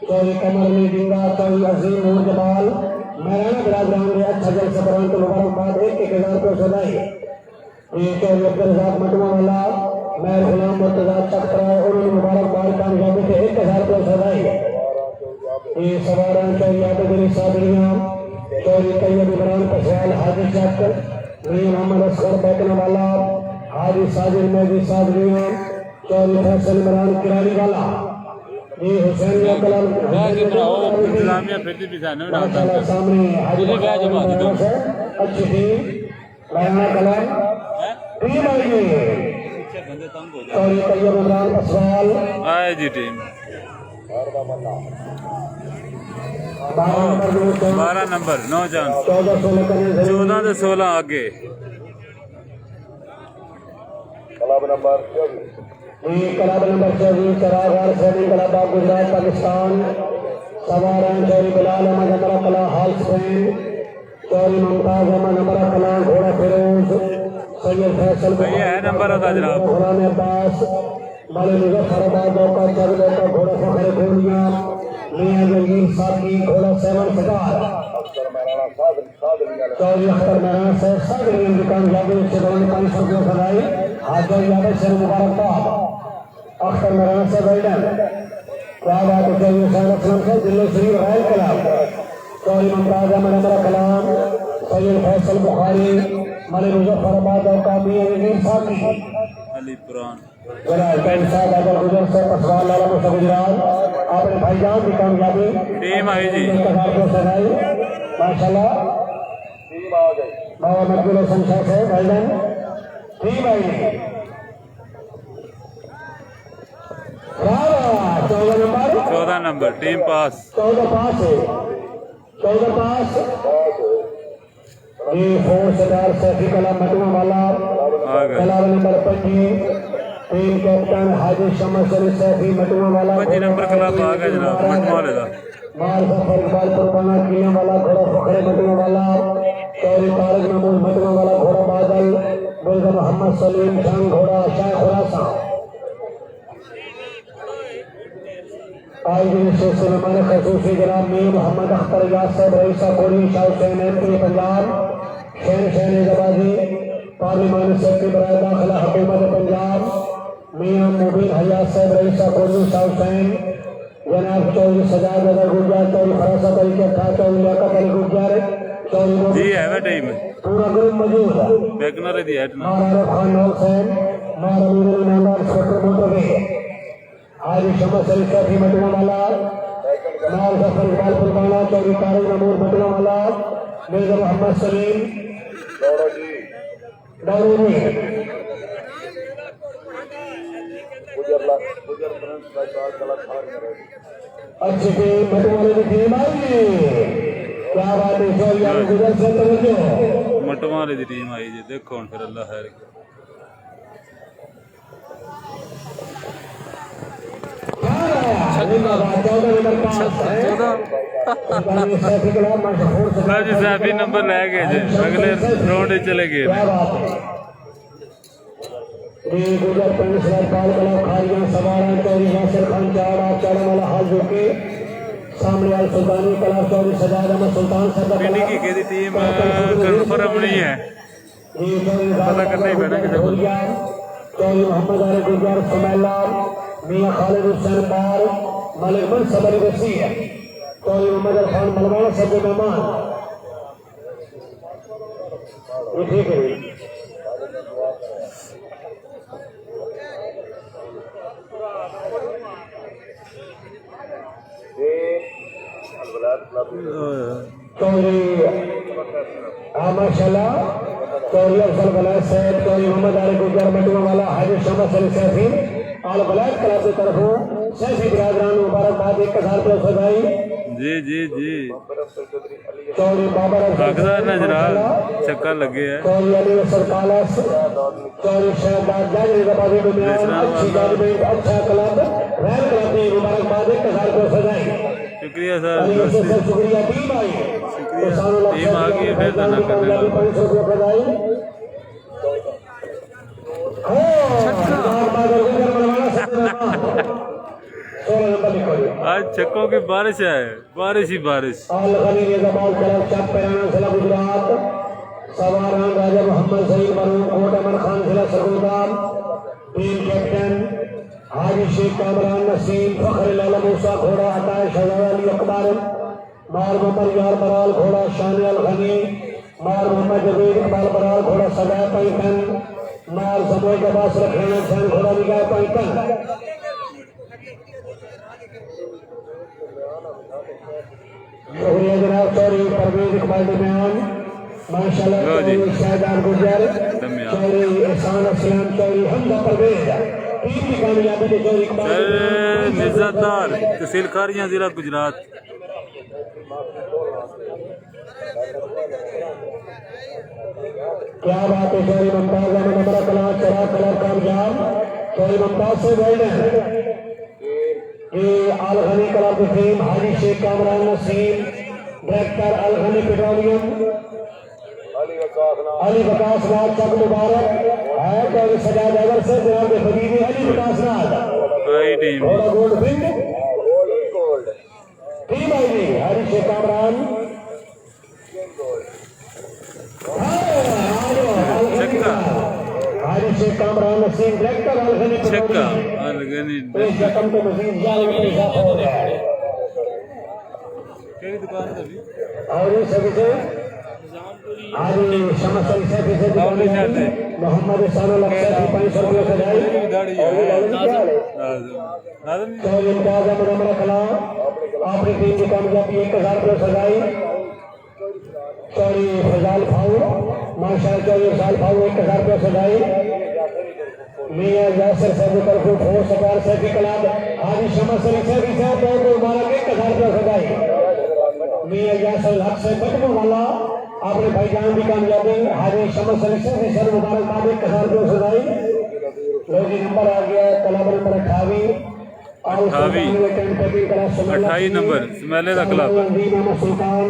चौधरी कमर में डिंगा चौधरी अजीम नूर जमाल महराना बिरादरान ने अच्छा जल सबरान को मुबारकबाद 1000 रुपये सदाई चौधरी अब्दुल रज़ाक मटवा वाला महर गुलाम मुर्तजा चक्रा उन्होंने मुबारकबाद कामयाबी से 1000 रुपये सदाई सवारान चौधरी आबदरी सादरियां चौधरी तैयब इमरान पसवाल हाजी चक मियां मोहम्मद असगर बैकना वाला हाजी साजिद मेहदी सादरियां चौधरी फैसल इमरान किरानी वाला हुसैनिया कलम इस्लामिया फिर भी सामने अच्छी टीम महराना कलम टीम आई चौधरी तैयब इमरान पसवाल आए जी टीम 12 नंबर 9 जान 14 से 16 आगे क्लब नंबर 24 चरागार सैनिक क्लब ऑफ गुजरात पाकिस्तान सवारान चौधरी बिलाल अहमद अमरा कला हाल स्पेन चौधरी मुमताज अहमद अमरा कला घोड़ा फिरोज सैयद फैसल ये है नंबर होता जनाब गुलाम अब्बास बड़े मुजफ्फराबाद का चक का घोड़ा फखर खोलिया मियां जंगीर साथी घोड़ा 7 सरकार चौधरी अख्तर मैरान से सादरी की कामयाबी से 500 रुपये सदाई हाजिर यादव से मुबारकबाद अख्तर मैरान से बैठन क्या बात है चौधरी हुसैन असलम से दिल्ली शरीफ रायल कलाम चौधरी मुमताज अहमद अमरा कलाम सैयद फैसल बुखारी मलिक मुजफ्फराबाद और कामी जंगीर साथी अली पुरान गुजर से पसवाल लाला मुसा गुजरात अपने भाईजान की कामयाबी टीम आई जी माशाल्लाह टीम आ गई बाबा मकबूल हसन शाह से भाईजान टीम आई 14 नंबर टीम पास 14 पास है 14 पास ये 4 सरदार सैफी कला मटुआ वाला कला नंबर 25 टीम कैप्टन हाजी शमस अली सैफी मटुआ वाला 25 नंबर क्लब आ गया जनाब मटुआ वाले दा मार सफर इकबाल पुरबाना किले वाला घोड़ा फखरे मटुआ वाला चौधरी तारक महमूद मटुआ वाला घोड़ा बादल मिर्जा मोहम्मद सलीम खान घोड़ा शाह खुरासा आज से सलमान खसूसी जनाब मीर मोहम्मद अख्तर याद साहब रईसा कोरी शाह हुसैन एमपी पंजाब शेर शहबाजी पार्लियामेंट सेक्रेटरी बराए दाखिला हुकूमत पंजाब मियां मुबीन हयात साहब रईसा कोरी शाह हुसैन जनाब चौधरी सजाद अगर गुर्जर चौधरी फरासा तरीके खा चौधरी लियाकत अली गुर्जर चौधरी जी है वे टीम पूरा ग्रुप मौजूद है बैकनर दी है ना मारा खान नौल हुसैन मारा मीर नामदार इंस्पेक्टर मोटरवे हाजी शमस अली सैफी मटुआ वाला मार सफर इकबाल पुरबाना चौधरी तारक महमूद मटुआ वाला मिर्जा मोहम्मद सलीम दौड़ो जी अच्छी टीम मटुआ वाले की टीम आई क्या बात है चौधरी गुजर से तवज्जो मटुआ वाले दी टीम आई जी देखो हुन फिर अल्लाह खैर जी सैफी नंबर लै गए जी अगले राउंड चले गए पिंडी की कहती टीम कंफर्म नहीं है पता करना ही पैना किसी को चौधरी मोहम्मद अली गुजर सुमैला मियां खालिद हुसैन पार मलिक मनसब अली वसी है चौधरी मोहम्मद खान मलवाना सब मेहमान ये ठीक है चौधरी माशाल्लाह चौधरी अफजल वलायत साहब चौधरी मोहम्मद अली गुजर मटुआ वाला हाजी शमस अली सैफी आल वलायत क्लब की तरफों सैफी बिरादरान मुबारकबाद 1000 रुपये सदाई जी जी जी चौधरी बाबर लगदा ना जनाब चक्कर लगे है चौधरी अली सरकालस चौधरी शहबाज जाजी रबादी दुनियान अच्छी जजमेंट अच्छा क्लब रैल क्लब की मुबारकबाद 1000 रुपये सदाई शुक्रिया सर शुक्रिया टीम आई टीम आ गई है फिर तो ना करने लगा 500 रुपये सदाई आज छक्कों की बारिश है बारिश ही बारिश गुजरात सवारान राजा मोहम्मद सईद मरूम कोट अमन खान जिला सरगोदा टीम कैप्टन हाजी शेख कामरान नसीम फखर लाला मूसा घोड़ा अताय शहजाद अली अकबर मार मोहम्मद यार बराल घोड़ा शान अल गनी मार मोहम्मद जबीर इकबाल बराल घोड़ा सदा पैकन मार समय के पास रखने हुसैन घोड़ा निगाह पैकन शुक्रिया जनाब चौधरी परवेज इकबाल दरमियान माशाल्लाह चौधरी शहजाद गुजर चौधरी एहसान असलम चौधरी हमजा परवेज टीम की कामयाबी के चौधरी इकबाल निज़ादार तहसील खारियां जिला गुजरात क्या बात है चौधरी मुमताज अहमद अमरा कला चरा कला कामयाब चौधरी मुमताज से बैठे ये अल गनी क्लब टीम हाजी शेख कामरान नसीम डायरेक्टर अल गनी पेट्रोलियम अली वकास नाथ चक मुबारक है चौधरी सजाद अगर से जनाब हबीबी अली वकास नाथ आई टीम गोल्ड फिंड शेख कामरान छक्का हाजी शेख कामरान नसीम डायरेक्टर अलगनी छक्का अलगनी इस रकम को मजीद ज्यादा इजाफा हो रहा है केड़ी दुकान है अभी और इस सभी से आज शमस अली सैफी से दुकान है मोहम्मद सानुल अख्तर 500 रुपये से जाई तो इम्तियाज अहमद अमरा कला अपनी टीम की कामयाबी 1000 रुपये सजाई चौरी फजाल भाऊ माशा चौरी फजाल भाऊ 1000 रुपये सजाई मियां यासर साहब की तरफ फोर सरकार सैफी कलाब हाजी शमस अली सैफी साहब बहुत मुबारक 1000 रुपये सजाई मियां यासर हक से बटने वाला अपने भाईजान की कामयाबी हाजी शमस अली सैफी सर मुबारक 1000 रुपये सजाई लोग नंबर आ गया क्लब नंबर 28 28 नंबर स्मेले का क्लब सुल्तान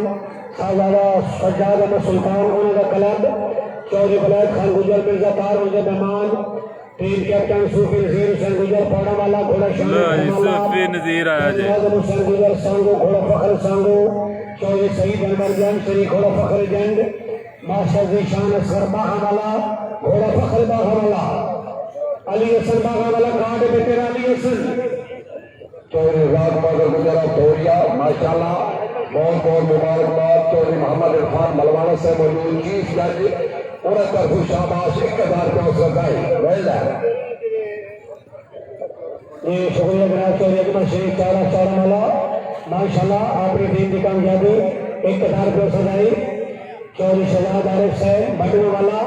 साहबजादा सज्जाद अहमद सुल्तान उन्होंने क्लब चौधरी बलैद खान गुजर मिर्जा तार मुझे मेहमान टीम कैप्टन सूफी नजीर हुसैन गुजर पौड़ा वाला घोड़ा सूफी नजीर आया जी हुसैन गुजर सांगो घोड़ा फखर सांगो चौधरी सईद अनवर जंग श्री घोड़ा फखर जंग मास्टर जीशान असगर बाहावाला घोड़ा फखर बाहावाला अली हसन बाहावाला कांड में तेरा अली हसन चौधरी राग मगर गुजरा तोरिया माशाल्लाह बहुत बहुत मुबारकबाद चौधरी मोहम्मद इरफान मलवाना से मौजूद चीफ जज उन्हें तरफ शाबाश 1000 रुपये सजाई ये शुक्रिया जनाब चौधरी अजमल शरीफ चारा चारा वाला माशाल्लाह अपनी टीम की कामयाबी 1000 रुपये सजाई चौधरी शहजाद आरिफ साहब बटने वाला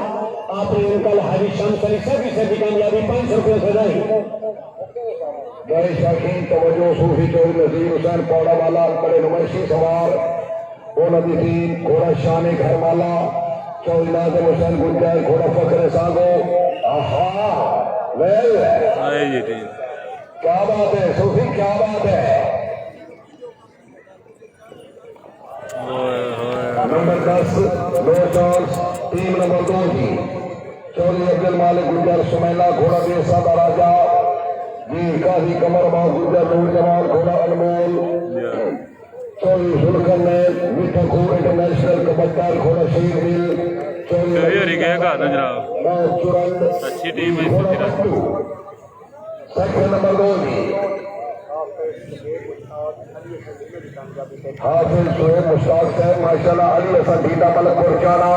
आपने अंकल हाजी शम्स अली सभी से भी कामयाबी 500 रुपये सजाई गए शौकीन तवज्जो सूफी चौधरी नजीर हुसैन पौड़ा वाला बड़े नुमाइशी सवार वो नदी टीम घोड़ा शान घर वाला चौधरी नाज़िम हुसैन गुंजर घोड़ा फखर सागो आहा वेल क्या बात है सूफी क्या बात है number 10 no chance team number 2 ji Chaudhry Abdul Malik गुंजर सुमैला घोड़ा देसा का राजा जी काजी कमर बाग गुजर नूर जमाल घोड़ा अनमोल चौधरी सुलखन ने मिठाखोर इंटरनेशनल कबड्डी घोड़ा शहीद मिल चौधरी जनाब अच्छी टीम है सेक्शन नंबर 2 जी हाफिज शोएब मुश्ताक साहब माशाल्लाह अली हसन ढीटा मलकपुर चाना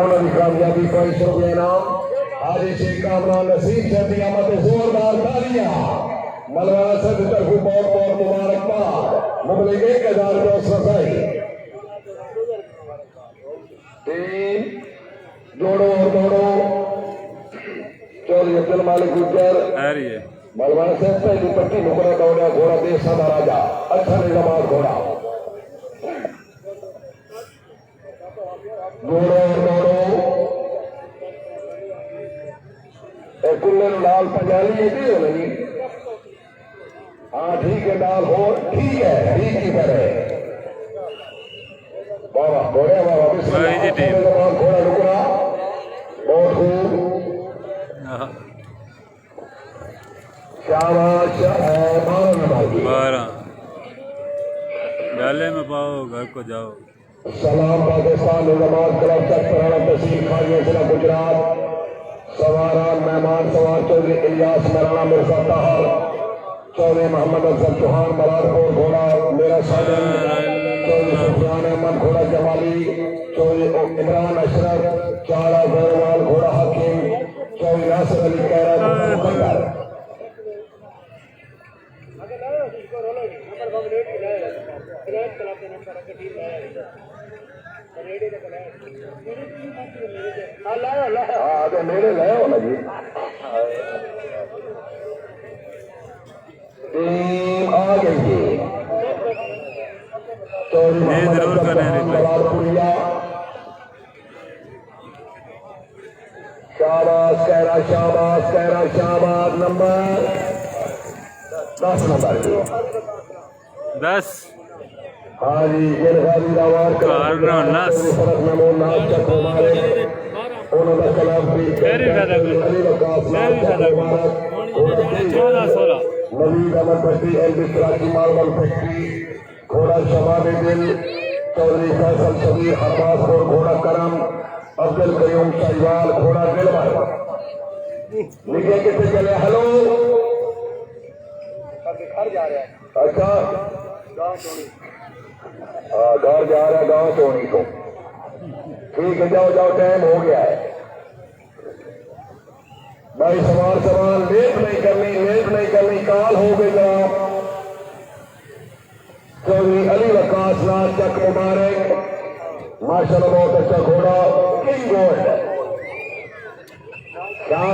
उन्होंने कामयाबी 500 रुपये इनाम हाजी शेख कामरान नसीब साहब की आमद जोरदार तालियां मलवाना साहब की तरफ बहुत बहुत मुबारकबाद मुबलिक 1000 रुपये सजाई टीम जोड़ो और दौड़ो चौधरी अब्दुल मालिक गुजर मलवाना साहब पहली पट्टी नुकरा दौड़ा घोड़ा देसा का राजा अच्छा निजामात घोड़ा जोड़ो और दौड़ो कुल्ले लाल पंजाली है हो नहीं हाँ ठीक है लाल हो ठीक है ठीक ही करे बाबा घोड़े बाबा घोड़ा रुकना बहुत खूब शाबाश 12 डाले में पाओ घर को जाओ सलाम पाकिस्तान निजामात क्लब तक पुराना तहसील खालिया जिला गुजरात सवारान मेहमान सवार चौधरी इलियास मराना मिर्जा ताहर चौधरी मोहम्मद अफजल चौहान मरारपुर घोड़ा मेरा साजन चौधरी सुफियान अहमद घोड़ा जमाली चौधरी इमरान अशरफ चारा गौरवाल घोड़ा हकीम चौधरी नासिर अली कैरा मेरे लाया हो ना जी टीम आ गई जी जरूर करें शाबाश कहरा शाबाश नंबर 10 नंबर 10 हाँ जी गिरगारी रावार उन्होंने कलाम की नवीद अहमद भट्टी एल बिस्रा की मार्बल फैक्ट्री घोड़ा घोड़ा शबाब दिल चौधरी फैसल शबीर अरबाजपुर घोड़ा करम अब्दुल करीम साहिवाल घोड़ा दिलवर लिखे कितने चले हेलो घर जा रहा है अच्छा घर जा रहा है गाँव चोनी को ठीक है जाओ जाओ टाइम हो गया है भाई सवाल लेट नहीं करनी काल हो गई जनाब चौधरी अली वकास नाथ चक मुबारक माशाल्लाह बहुत अच्छा घोड़ा किंग गोल्ड क्या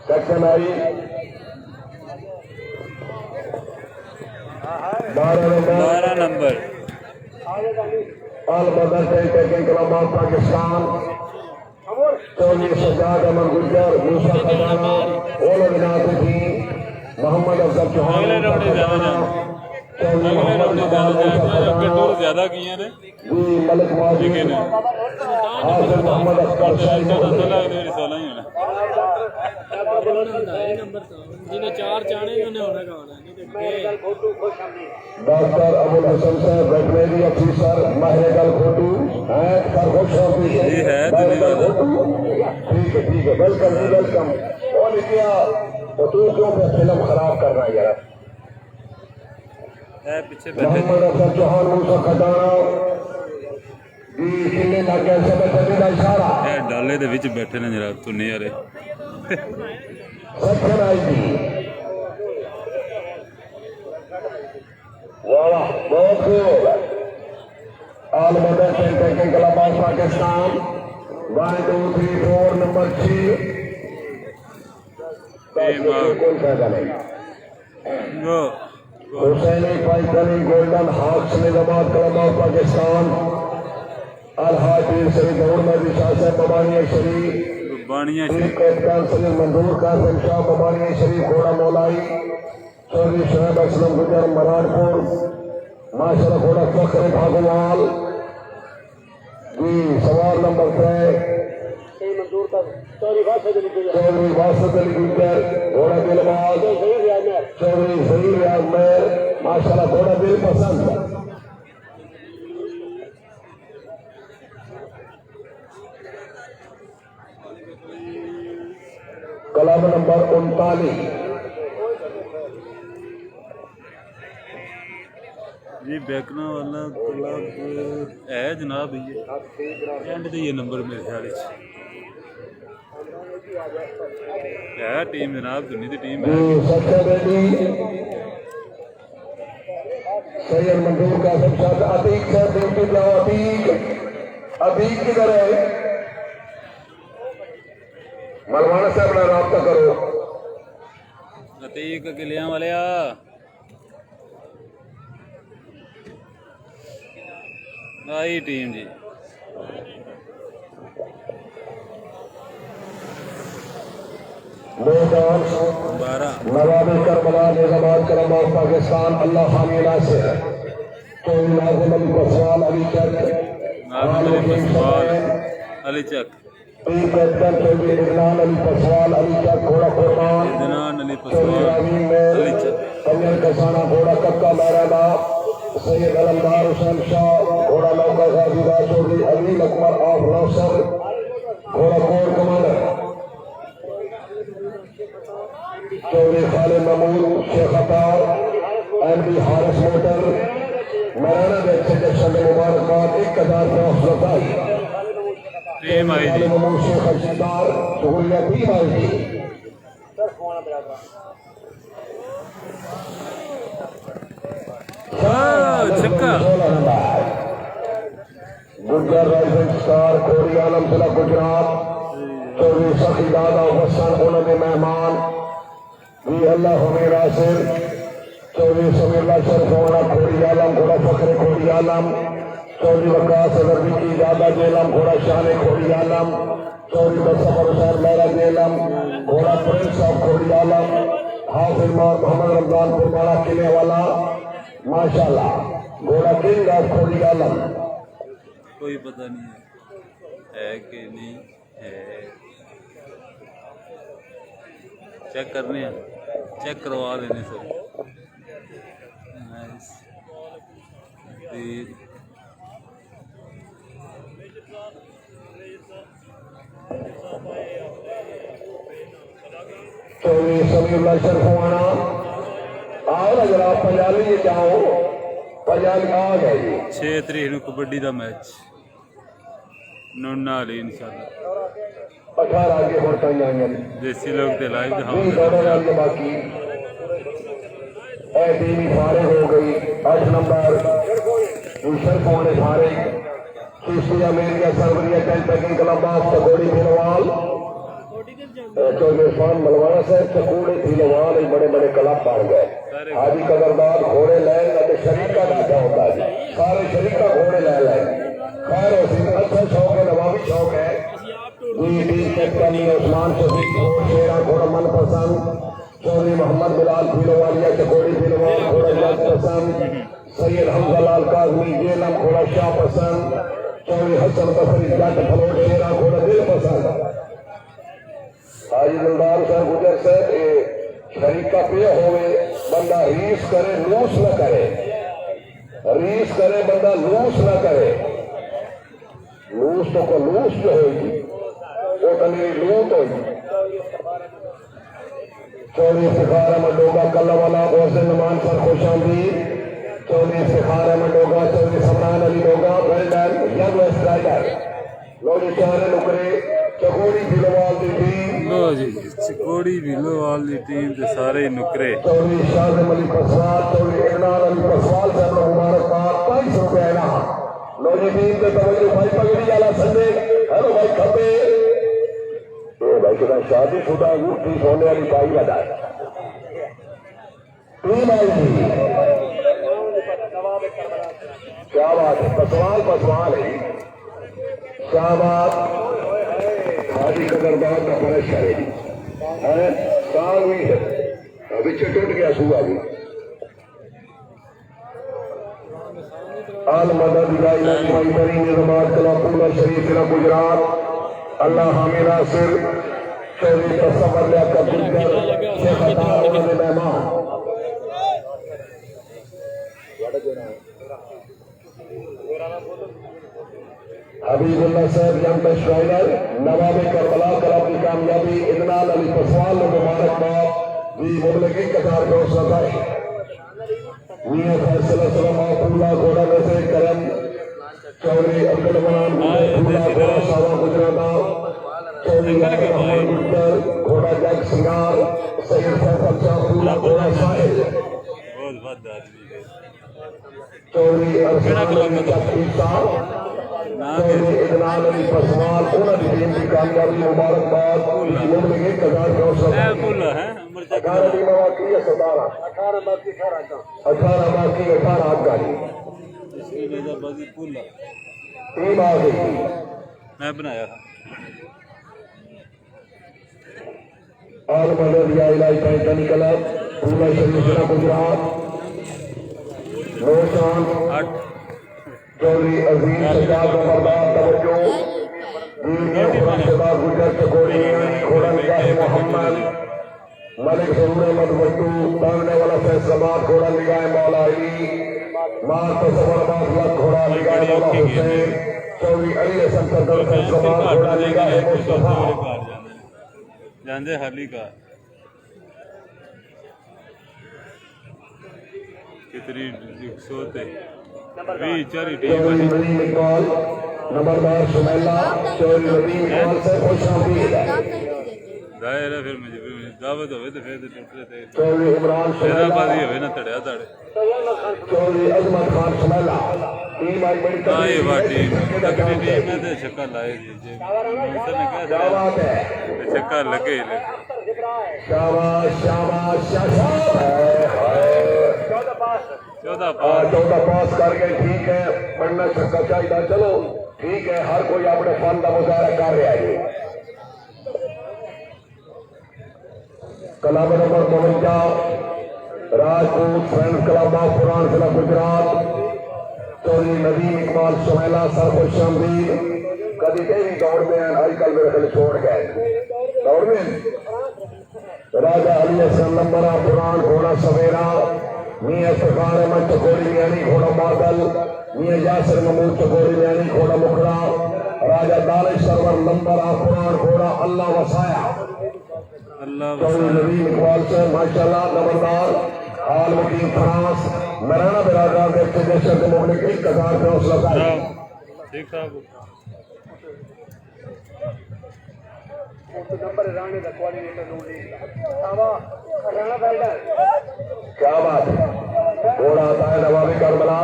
सेक्शन आई 12 number Al Badr pegging club of Pakistan Chaudhry Sajjad Ahmed Gujjar Musa खजाना ओलनाथी मोहम्मद अफजल चौहान अगले राउंड ज्यादा किए ने जी मलिक मौजूद लेकिन हासिल मोहम्मद अख्तर साहिब जिन्हें चार चाने उन्हें होने का होना डॉक्टर अबुल हसन साहब वेटनरी ऑफिसर माहिरगल खोटू हैं सर खुश ये है दुनिया वाला। ठीक है वेलकम और क्या तो तू क्यों पे फिल्म खराब कर रहा है यार है पीछे बैठे मोहम्मद अफजल चौहान मूसा खजाना जी किले ना कैसे बैठे का इशारा है डाले दे विच बैठे ने जरा तू नहीं यारे सेक्शन आई जी वाह बहुत खूब all mother pegging club of Pakistan 1 2 3 4 number 6 कौन फायदा नहीं गो हुसैनी पाइकनी golden hawks Nizamabad club of Pakistan अलहाजी श्री दौड़ में विशाल बबानिया शरीफ बानिया कैप्टन सलीम मंजूर कासिम शाह बबानिया शरीफ घोड़ा मौलाई चौधरी शोएब असलम गुजर मरानपुर माशाल्लाह घोड़ा फखर भागवाल जी सवाल नंबर 3 चौधरी वासद अली गुजर घोड़ा दिलबाज चौधरी जहीर रियाज मेर माशाल्लाह घोड़ा दिल पसंद क्लब नंबर 39 जी बैकना वाला क्लब है जनाब ये एंड ते ये नंबर मेरे ख्याल है टीम जनाब दुनिया की टीम है सबसे रेडी सैयद मंजूर कासिम शाह अतीक साहब ड्यूटी जाओ अतीक किधर है मलवाना से अपना राब्ता करो अतीक किलियां वाले आई टीम जी मैदान 12 नवाब करबला निजामाबाद क्लब ऑफ पाकिस्तान अल्लाह हामी नासिर चौधरी नाजिम अली पसवाल अली चक अली चक कैप्टन चौधरी इमरान अली पसवाल अली चक घोड़ा कुर्बान इदनान अली चौधरी पसवाल अमीन मेर अली चक कमर कसाना घोड़ा कक्का मैराना सैयद अलमदार हुसैन शाह घोड़ा नौका गाजीदा चौधरी अली अकबर ऑफ नौसर घोड़ा corps commander Chaudhry Khalid Mahmood Sheikh Attar MD Haris motor मराना देखते जश्न मुबारकबाद 1000 का अफसरदाई टीम आई जी महमूद शेख अजीदार सहूलिया टीम आई जी छक्का गुजर राइजिंग स्टार कोरी आलम जिला गुजरात चौधरी सखी दादा हसन उन्होंने मेहमान जी अल्लाह हमें नासिर चौधरी समीला शरफोना खोड़ी आलम घोड़ा फखरे खोड़ी आलम चौधरी वकास अगर की दादा जेलम घोड़ा शान खोड़ी आलम चौधरी मुस्तफा हुसैन मेरा जेलम घोड़ा प्रिंस ऑफ खोड़ी आलम हाफिज मोहम्मद रमजान पुरमाना किले वाला माशाल्लाह घोड़ा किंग ऑफ खोड़ी आलम कोई पता नहीं है कि नहीं है चेक करने हैं चेक करवा देने सर नाइस तीर चौधरी समीउल्लाह शरफवाना आओ ना जरा पंजाबी जी जाओ पंजाबी आ गए जी 6 तरीक ਨੂੰ कबड्डी ਦਾ मैच नूना वाली इंशाल्लाह 18 आगे होर ताई आईਆਂ ਨੇ देसी लोग ते लाइव नहीं दिखाऊंगे दोनों रन के बाकी ए टीम ही फारिग हो गई 8 नंबर शरफों ने फारिग चिश्तिया मेरिया सरवरिया टेंट क्लब ऑफ चकोड़ी फिलवाल चौधरी इरफान मलवाना साहब चकोड़े फिलवाल बड़े बड़े क्लब बन गए हाजी कदरदार घोड़े लैन शरीका ढांचा होता है सारे शरीका घोड़े लै लैन खैर अच्छा शौक है नवाबी शौक है कैप्टन उस्मान शफीक शेरा घोड़ा मनपसंद चौधरी मोहम्मद बिलाल फिलवालिया चकोड़ी फिलवाल घोड़ा पसंद सैयद हमजा लाल काजमी जेलम घोड़ा शाह पसंद चौधरी हसन बसरी जट फलोट शेरा घोड़ा दिल पसंद हाजी दिलदार साहब गुजर साहब ये शरीका पे होवे बंदा रीस करे लूस न करे रीस करे बंदा लूस न करे लूस तो को लूस जो होगी वो तनी लूट होगी चौधरी इफ्तिखार अहमद डोगा कल्लावाला मोहसिन नुमान सर खुशामदीद चौधरी इफ्तिखार अहमद डोगा चौधरी समरान Ali Doga well done young striker Lodi चारे नुकरे चकोड़ी फिलवाल दी टीम लो जी चकोड़ी भिलोवाल की टीम के सारे ही नुकरे चौधरी शाहजम अली पसवाल चौधरी इमरान अली पसवाल साहब को मुबारकबाद 250 रुपए इनाम लो जी टीम के तवज्जो भाई पगड़ी वाला संदे हेलो भाई खबे ए भाई कितना शादीशुदा अंगूठी सोने वाली पाई वाला टीम आई जी क्या बात है पसवाल है क्या बात हाजी कदरदार का फर्ज करेगी साल हुई है बिच टूट गया सुबह भी आल मदद निजामात कलापुल्ला शरीफ जिला गुजरात अल्लाह हामी नासिर चौधरी तसव्वुर लियाकत गुजर शेख अतार उन्होंने मेहमान हबीबुल्लाह साहब यंग स्ट्राइकर नवाब करबला क्लब की कामयाबी इदनान अली पसवाल ने मुबारकबाद जी मुबलक कतार को सदाई मियां फैसला सलाम अब्दुल्ला घोड़ा में से करम चौधरी अब्दुल मनान घोड़ा सावा गुजराता चौधरी अहमद गुजर घोड़ा जग सिंगार सैयद फैसल शाहपुरा घोड़ा साहिल बहुत बद आदमी चौधरी अरसलान अली चकीसा चौधरी इदनान अली पसवाल उन्होंने टीम की कामयाबी मुबारकबाद मुबलक 1000 को सदाई पुल्ला है उम्र 18 टीम बाकी है 18 बाकी 18 आगाही इसकी वजह बाजी पुल्ला टीम आ गई मैं बनाया था और मदद या इलाही पैंतनी क्लब पूरा शरीफ जिला गुजरात रोशान 8 चौधरी अजीम सजाद उमरदार तवज्जो गुजर चकोड़ी घोड़ा निगाह मोहम्मद मलिक जरूर अहमद भट्टू तांगने वाला फैसलाबाद घोड़ा निगाह मौला अली मार तसव्वुर बाग घोड़ा निगाह मौला हुसैन चौधरी अली हसन सदर फैसलाबाद घोड़ा निगाह मुस्तफा जांदे हाली का कितनी 100 चौधरी नदीम इकबाल नंबरदार सुमैला चौधरी नदीम इकबाल से खुशामदीद दायरा फिर मुझे दावत होवे तो फिर टूटते थे चौधरी इमरान तेरा सुमैला बाजी होवे ना तड़या ताड़े चौधरी अजमत खान सुमैला टीम आई बड़ी हाँ ये बात तकड़ी टीम में तो छक्का लाए जी क्या बात है छक्का लगे ही शाबाश शाबाश शाबाश 14 पास कर गए ठीक है पढ़ना छक्का चाहिए चलो ठीक है हर कोई अपने फन का मुजाहरा कर रहा है club number 52 Rajput friends club of पुरान जिला गुजरात चौधरी नदीम इकबाल सुमैला सर खुशामदीद कभी कहीं दौड़ में आजकल मेरे ख्याल छोड़ गए दौड़ में राजा अली हसन नंबर पुरान घोड़ा सवेरा मियां इफ्तिखार अहमद चकोरी मियानी घोड़ा मादल, मियां यासिर महमूद चकोरी मियानी घोड़ा मुखड़ा, राजा दानिश सरवर नंबर आफरान घोड़ा अल्लाह वसाया। अल्लाह चौधरी नवीन इकबाल से माशाल्लाह नंबरदार हाल वकील फ्रांस मराना बिरादरान के सदस्य के मुबलिक 1000 पे हौसला अफजाई। ठीक साहब क्या बात है, घोड़ा आता है नवाबी करबला,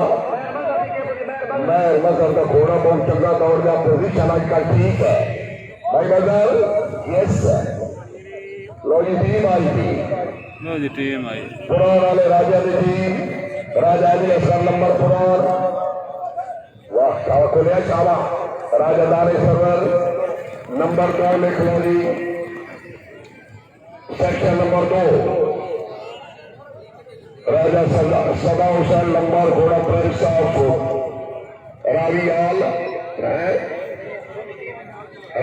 मैं मजहर का घोड़ा बहुत चंगा दौड़ गया, पोजीशन आजकल ठीक है भाई मजहर। यस लो जी टीम आई थी, लो जी टीम आई पुरान वाले राजा की टीम, राजा अली असगर नंबर पुरान, वाह शाह खुलिया शाबा, राजा दानिश सरवर नंबर 2 लिख लो जी, सेक्शन नंबर 2 राजा सदा हुसैन नंबर घोड़ा प्रिंस ऑफ रावियाल,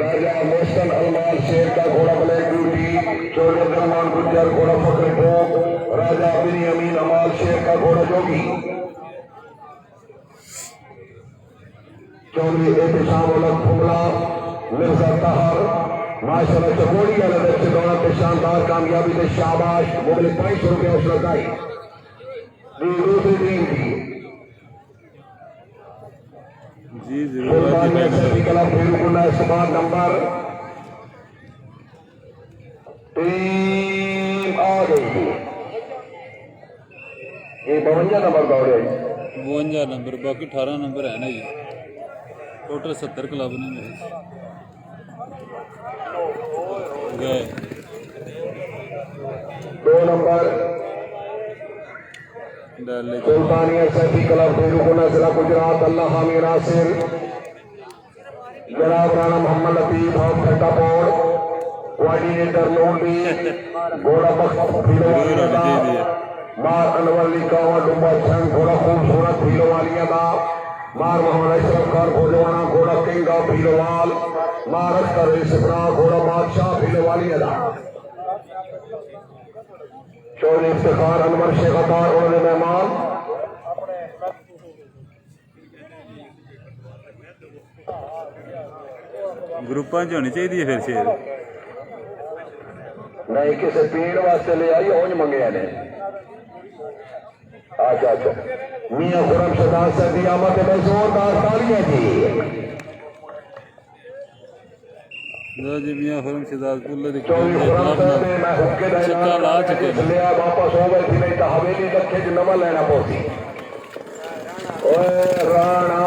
राजा मोहसन अलमाल शेर का घोड़ा ब्लैक ब्यूटी, चौधरी अब्दुलरहमान गुज्जर घोड़ा फकर टोक, राजा बिनी अमीन अमाल शेर का घोड़ा जोगी, चौधरी एहतिशाम उलग फुमला मिर्जा तहर माशाल्लाह चकोड़ी वाले बच्चे दौड़ा के शानदार कामयाबी से शाबाश मुगल 500 रुपये हौसला अफजाई। दूसरी टीम की जी सुल्तान में सभी कला फेरुकुंडा इस्तेमाल नंबर टीम आ गई, ये 52 नंबर दौड़े, 52 नंबर, बाकी 18 नंबर है ना जी, टोटल 70 क्लब ने मेरे गए। 2 नंबर सुल्तानिया सैफी क्लब फेरुकुंडा जिला गुजरात, अल्लाह हामी नासिर जनाब राणा मोहम्मद लतीफ और फटापोड़ कोऑर्डिनेटर नोटी घोड़ा मार अनवर अली कावा डुम्बा छंग घोड़ा खूबसूरत फीलो वालिया था, मार मोहम्मद अशरफ खान भोजवाना घोड़ा किंग ऑफ फीलोवाल, मार अख्तर सिफरा घोड़ा बादशाह फीलो वालिया था, चौधरी इफ्तिखार अनवर शेख अतार उन्होंने मेहमान, ग्रुपां च होनी चाहिए फिर शेर, नहीं किसी पीण वास्ते ले आई ओंज मंगे ने। अच्छा अच्छा मियां खुरम शहजाद साहब की आमद में जोरदार तालियां जी। लो जी मियां खुरम शहजाद पुल्ले दी चौधरी खुरम साहब ने मैं हुक्के दा छक्का ला चुके हैं। लिया वापस हो गए थी, नहीं तो हवेली रखे च नवा लेना पौसी। ओए राणा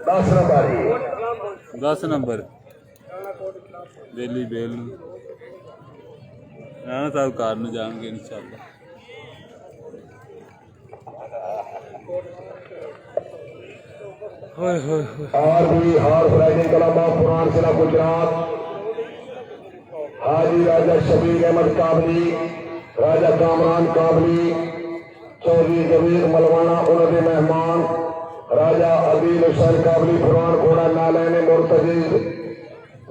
10 नंबर ही 10 नंबर बेली बेल राणा साहब कार में जाएंगे इंशाल्लाह। होय होय होय और भी हार राइडिंग कलामा पुरान जिला गुजरात, हाजी राजा शबीर अहमद काबली, राजा कामरान काबली, चौधरी जमीर मलवाना उन्होंने मेहमान, राजा अदील हुसैन काबली पुरान घोड़ा नालैन मुर्तजिज,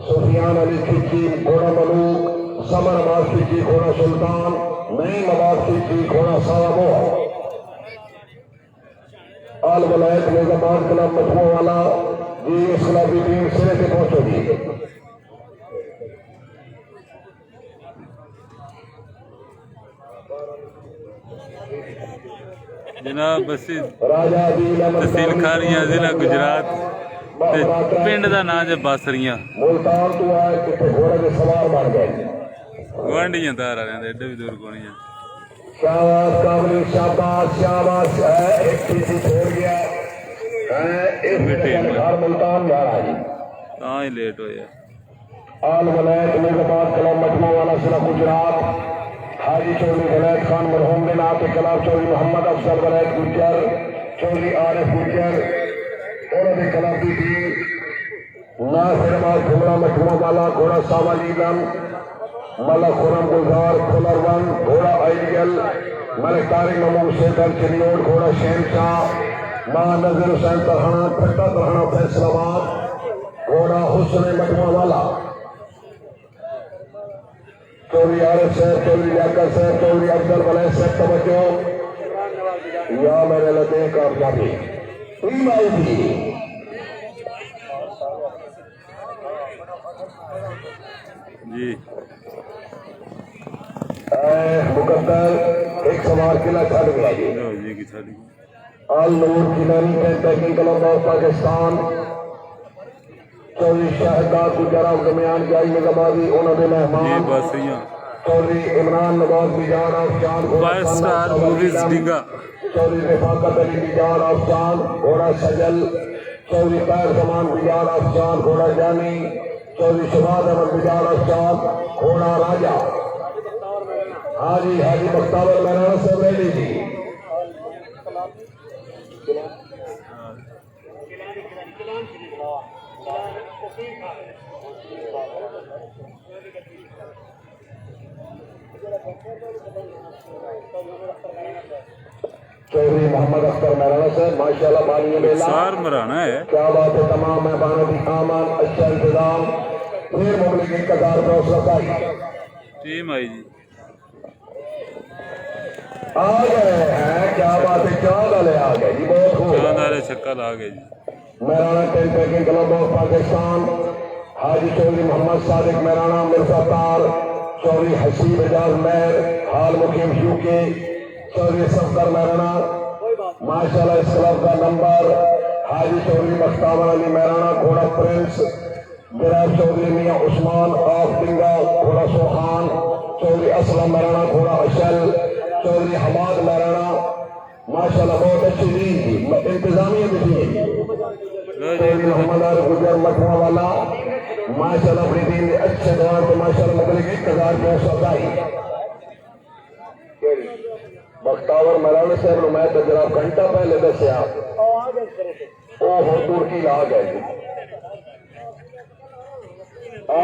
सुफियान अली खिची घोड़ा मलूक, समर अब्बास खिची घोड़ा सुल्तान, नईम अब्बास खिची घोड़ा साबो, आल वलायत निजामाबाद क्लब मजमू वाला जी, इस क्लब की टीम सिरे से पहुंचेगी। जनाब बसी राजा तहसील खारियां जिला गुजरात ते पिंड दा नाम है बासरियां, मुल्तान तो आए कितने घोड़े के सवार बन गए, गुआंढियां तार आ रहे एडे भी दूर कोनी है। शाबाश काबली शाबाश शाबाश है, एक चीज छोड़ गया है, एक घर मुल्तान जा रहा है तां ही लेट होया। आल वलायत निजामाबाद क्लब मजमू वाला जिला गुजरात, हाजी चौधरी वलायत खान मरहूम के नाम के खिलाफ चौधरी मोहम्मद अफसर वलायत गुज्जर, चौधरी आरिफ गुज्जर उन्होंने खिलाफ की थी। नासिरबाद घुमरा मजमू वाला घोड़ा सावालीदम, मलक खुरम गुलजार फुलरवन घोड़ा आइडियल, मलिक तारिक महमूद शेखर चिन्नौर घोड़ा शहनशाह, मां नजर हुसैन तरहाना फट्टा तरहाना फैसलाबाद घोड़ा हुस्न मजमू वाला, चौधरी आरिफ साहब, चौधरी लियाकत साहब, चौधरी अफजल वलैद साहब तवज्जो, या मेरे लगे कामयाबी टीम आई थी। जी मुकद्दर एक सवार किला छड़ गया जी। लो जी की छड़ी Al Noor Jilani technical club of Pakistan 24 शहदाद गुजरात दरमियान जाई निगमादी उन्होंने जी मेहमान बस यहाँ चौधरी इमरान नवाज बिजान ऑफ चांद 5 स्टार मूवीज डिंगा चौधरी रफाकत अली बिजान ऑफ चांद घोड़ा सजल चौधरी पैर समान बिजान ऑफ चांद घोड़ा जानी चौधरी शबाद अहमद बिजान ऑफ चांद घोड़ा राजा। हाजी हाजी मुख्तार महराना साहब रेडी जी। चौधरी मोहम्मद अख्तर महराना साहब माशाल्लाह बानी मेला सार मराना है। क्या बात है। तमाम मेहमानों की सामान अच्छा इंतजाम फिर मुमलिक 1000 रुपये सफाई टीम आई जी आ गए हैं। क्या बात है। चांद वाले आ गए जी। बहुत खूब। चांद वाले छक्का ला गए जी। मेहराना टेक्निकल क्लब ऑफ पाकिस्तान हाजी चौधरी मोहम्मद सादिक मेहराना मिर्जा तार चौधरी हसीब एजाज मेहर हाल मुकीम यूके चौधरी सफदर मेहराना माशाल्लाह इस क्लब का नंबर हाजी चौधरी मुख्तार अली मेहराना घोड़ा प्रिंस गिराज चौधरी मियाँ उस्मान ऑफ डिंगा घोड़ा सोहान चौधरी असलम मेहराना घोड़ा अशल चौधरी हमाद मेहराना माशाल्लाह बहुत अच्छी दी इंतजामिया भी थी। चौधरी मोहम्मद आर गुजर मठवा वाला माशाल्लाह अपनी टीम ने अच्छे दौर तो माशाल्लाह मुबलिक 1200 बख्तावर मराना साहब ने मैं तो जरा घंटा पहले दसिया तुर्की आ गए आ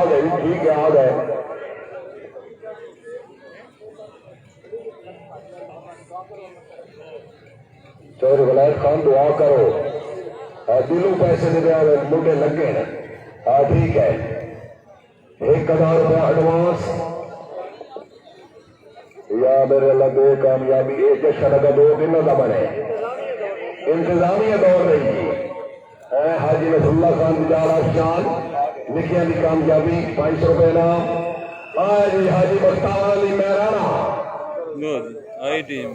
गए ठीक है आ गए। चौधरी वलायत खान दुआ करो दिलों पैसे दे मुंडे लगे हैं। हाँ ठीक है 1000 रुपया एडवांस या मेरे लगे कामयाबी एक जश्न का 2 दिनों का बने इंतजामिया दौर रही है। हाजी नसरुल्लाह खान गुजारा शान लिखिया की कामयाबी 500 रुपये नाम जी हाजी मुख्तार अली मेहराना लो जी आई टीम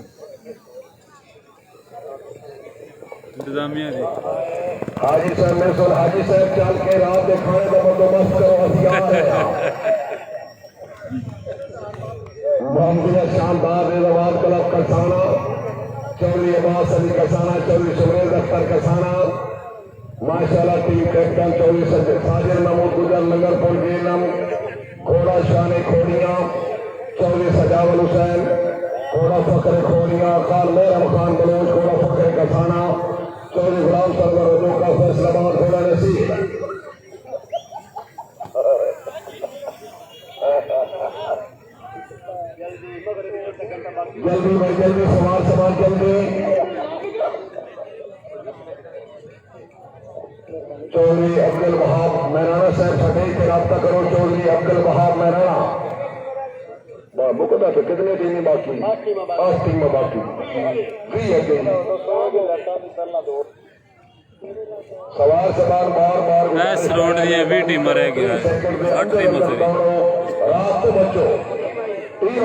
इंतजामिया जी। हाजी साहब मेरे सुन हाजी साहब चल के रात के खाने का बंदोबस्त करो हथियार है। मोहम्मद शानदार रिजवान क्लब कसाना चौधरी अब्बास अली कसाना चौधरी सुरेज अख्तर कसाना माशाल्लाह टीम कैप्टन चौधरी साजिद महमूद गुजर नगरपुर जेलम घोड़ा शान खोड़ियां चौधरी सजावल हुसैन घोड़ा फखर खोड़ियां खान मेहरम खान बलोच घोड़ा फखर कसाना चौधरी गुलाम सरवर रजू का फैसलाबाद घोड़ा नसीब। जल्दी भाई जल्दी सवाल जल्दी। चौधरी अब्दुल वहाब मेहराना साहब फतेह से रब्ता करो। चौधरी अब्दुल वहाब मेहराना मुकदा तो कितने टीमें बाकी 8 टीमें बाकी सवाल सवाल बार बार रोड ये भी टीम रह गया है 8 टीमों से रात तो बच्चों टीम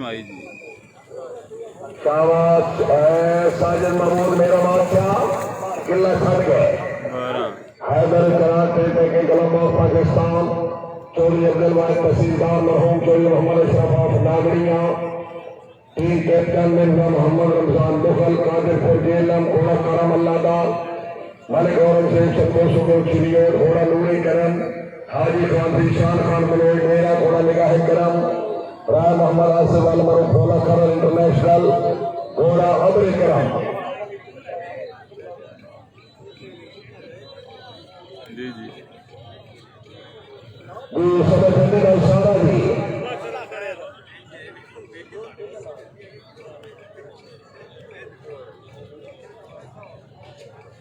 आई जी। शाबाश साजिद महमूद मेरा बादशाह किला छड़ गए। 12 Haider karate technical club of Pakistan Chaudhry Abdul Wahid तहसीलदार मरहूम चौधरी मोहम्मद अशरफ ऑफ नागरिया टीम कैप्टन मिर्जा मोहम्मद रमजान मुगल कादिरपुर जेलम घोड़ा करम अल्लाह मलिक औरंग सिंह शब्दों चिड़ियोर घोड़ा नूरी करम हाजी खान जीशान खान बलोच मेरा घोड़ा निगाह करम राय मोहम्मद आसिफ अल मरूफ घोड़ा करम इंटरनेशनल घोड़ा अब्र करम जी जी समझ का इशारा जी।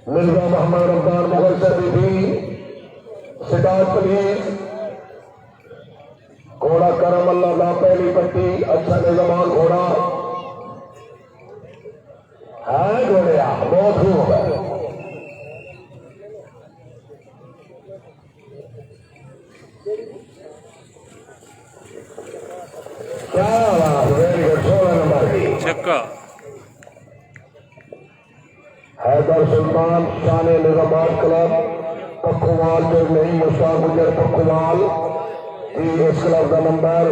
मिर्जा मोहम्मद रमजान मुगल से भी सिद्धार्थ प्लीज घोड़ा करम अल्लाह दा पहली पट्टी अच्छा निजामान घोड़ा है घोड़िया बहुत खूब है क्या बात वेरी गुड 16 नंबर की छक्का हैदर सुल्तान शान निजामाबाद क्लब पखुवाल जो नहीं मुश्ताक गुजर पखुवाल इस क्लब का नंबर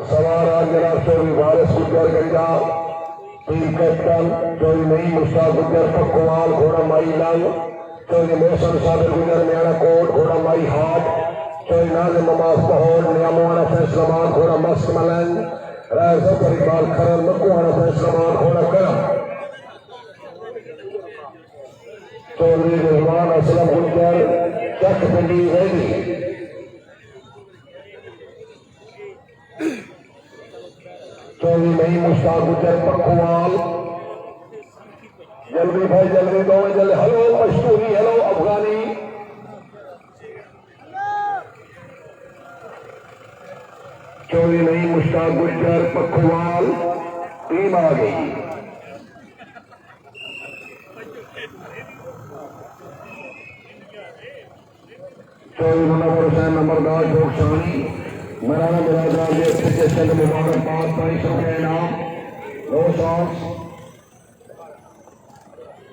सवार जनाब चौधरी वारिस गुजर गंजा टीम कैप्टन चौधरी नहीं मुश्ताक गुजर पखुवाल घोड़ा माई लंग चौधरी मोहसन साबिर गुजर न्याणा कोट घोड़ा माई हाट चौधरी नाजिम नमाज पहौड़ नियामवाना फैसलाबाद घोड़ा मस्त मलंग राय जफर इकबाल खरल मकुआना फैसलाबाद घोड़ा करम चौधरी रिजवान असलम गुजर चक पिंडी रेडी चौधरी नहीं मुश्ताक गुजर पखुवाल जल्दी भाई जल्दी दो जल्दी हेलो मशहूरी हेलो अफगानी चौधरी नहीं मुश्ताक गुजर पखुवाल टीम आ गई चौधरी मुनव्वर हुसैन नंबरदार जोगशानी मराना बिरादरान के एप्लीकेशन मुबारकबाद 500 के इनाम 2 सॉन्ग्स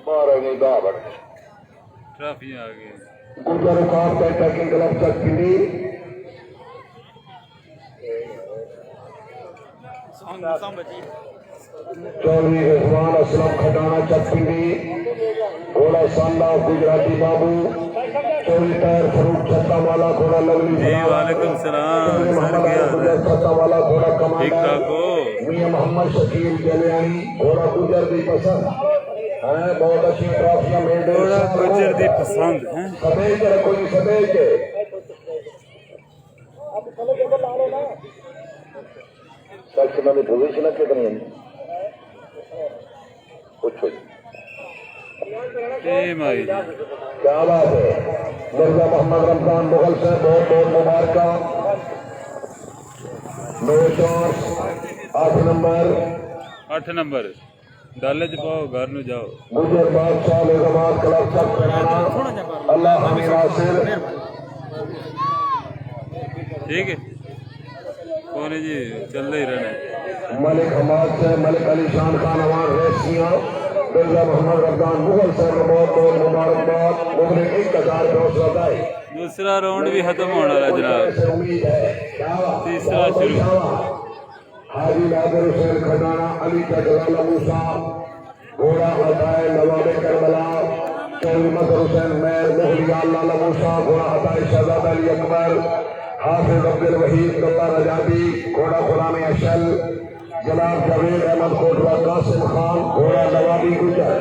12 निगाह ट्रॉफी आ गई गुजर उकाब टैकिंग क्लब चक पिंडी चौधरी रिजवान असलम खटाना चक पिंडी घोड़ा साला गुजराती बाबू चौधरी टायर फरूक छत्ता वाला घोड़ा लवली जी वालेकुम सलाम सर क्या हाल है छत्ता वाला घोड़ा ठीक कमांडर ठाक हो मियां मोहम्मद शकील जलियानी घोड़ा गुजर दी पसंद है बहुत अच्छी ट्रॉफियां मेड थोड़ा गुजर दी पसंद है सदैव के रखो जी सदैव के दर्शकों में पोजीशन कितनी है पूछो टीम आई क्या बात है मिर्जा मोहम्मद रमजान मुगल से बहुत बहुत मुबारक 9 शॉट्स 8 नंबर 8 नंबर डाले च पाओ घर नु जाओ गुजर बादशाह निजामाबाद क्लब चक कराना अल्लाह हमी नासिर ठीक है कौन है जी चलते ही रहना मलिक हमाद से मलिक अली शान खान अवान रेसियां मिर्जा मोहम्मद रमजान मुगल से बहुत बहुत मुबारकबाद मुगल 1000 हौसला अफजाई दूसरा राउंड भी खत्म होने वाला जनाब उम्मीद है तीसरा शुरू हाजी नादिर हुसैन खजाना अली तकला मूसा घोड़ा हटाए नवाबे करबला चौधरी मजहर हुसैन मैर मुगलिया लाला मूसा घोड़ा हटाए शहजादा अली अकबर हाफिज अब्दुल वहीद गल्ला रजादी घोड़ा गुलाम अशल जनाब जवेद अहमद कोटवा कासिम खान घोड़ा नवाबी गुजर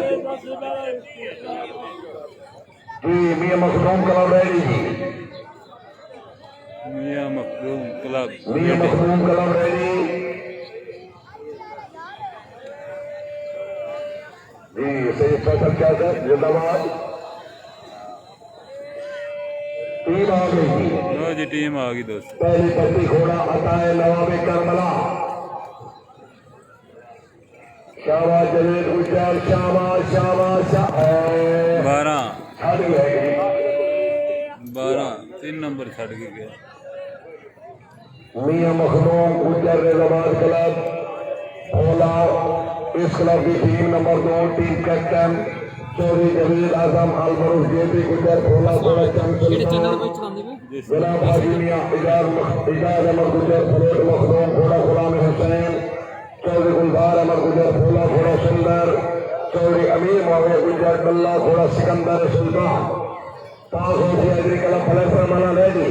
जी मियां मखदूम कलम रेडी मियां मखदूम क्लब मियां मखदूम कलम रेडी जी सही फैसल क्या है जिंदाबाद टीम आ गई लो जी टीम आ गई दोस्त पहली पट्टी घोड़ा अताए नवाबे करबला शाबाश जवेद गुजर शाबाश शाबाश 12 छड़ गए 3 नंबर छड़ के गया मियां मखदूम गुजर निजामाबाद क्लब भोला इस क्लब की team number 2 team captain Chaudhry Jameel Azam अलबरूफ जेपी गुजर भोला थोड़ा जनाब हाजी मियां इजाज अहमद गुजर फलोट मखदूम घोड़ा गुलाम हुसैन चौधरी गुलजार अहमद गुजर भोला घोड़ा सुंदर चौधरी अमीर माविया गुजर डल्ला घोड़ा सिकंदर सुल्तान 500 क्लब फलेसर माना रेडी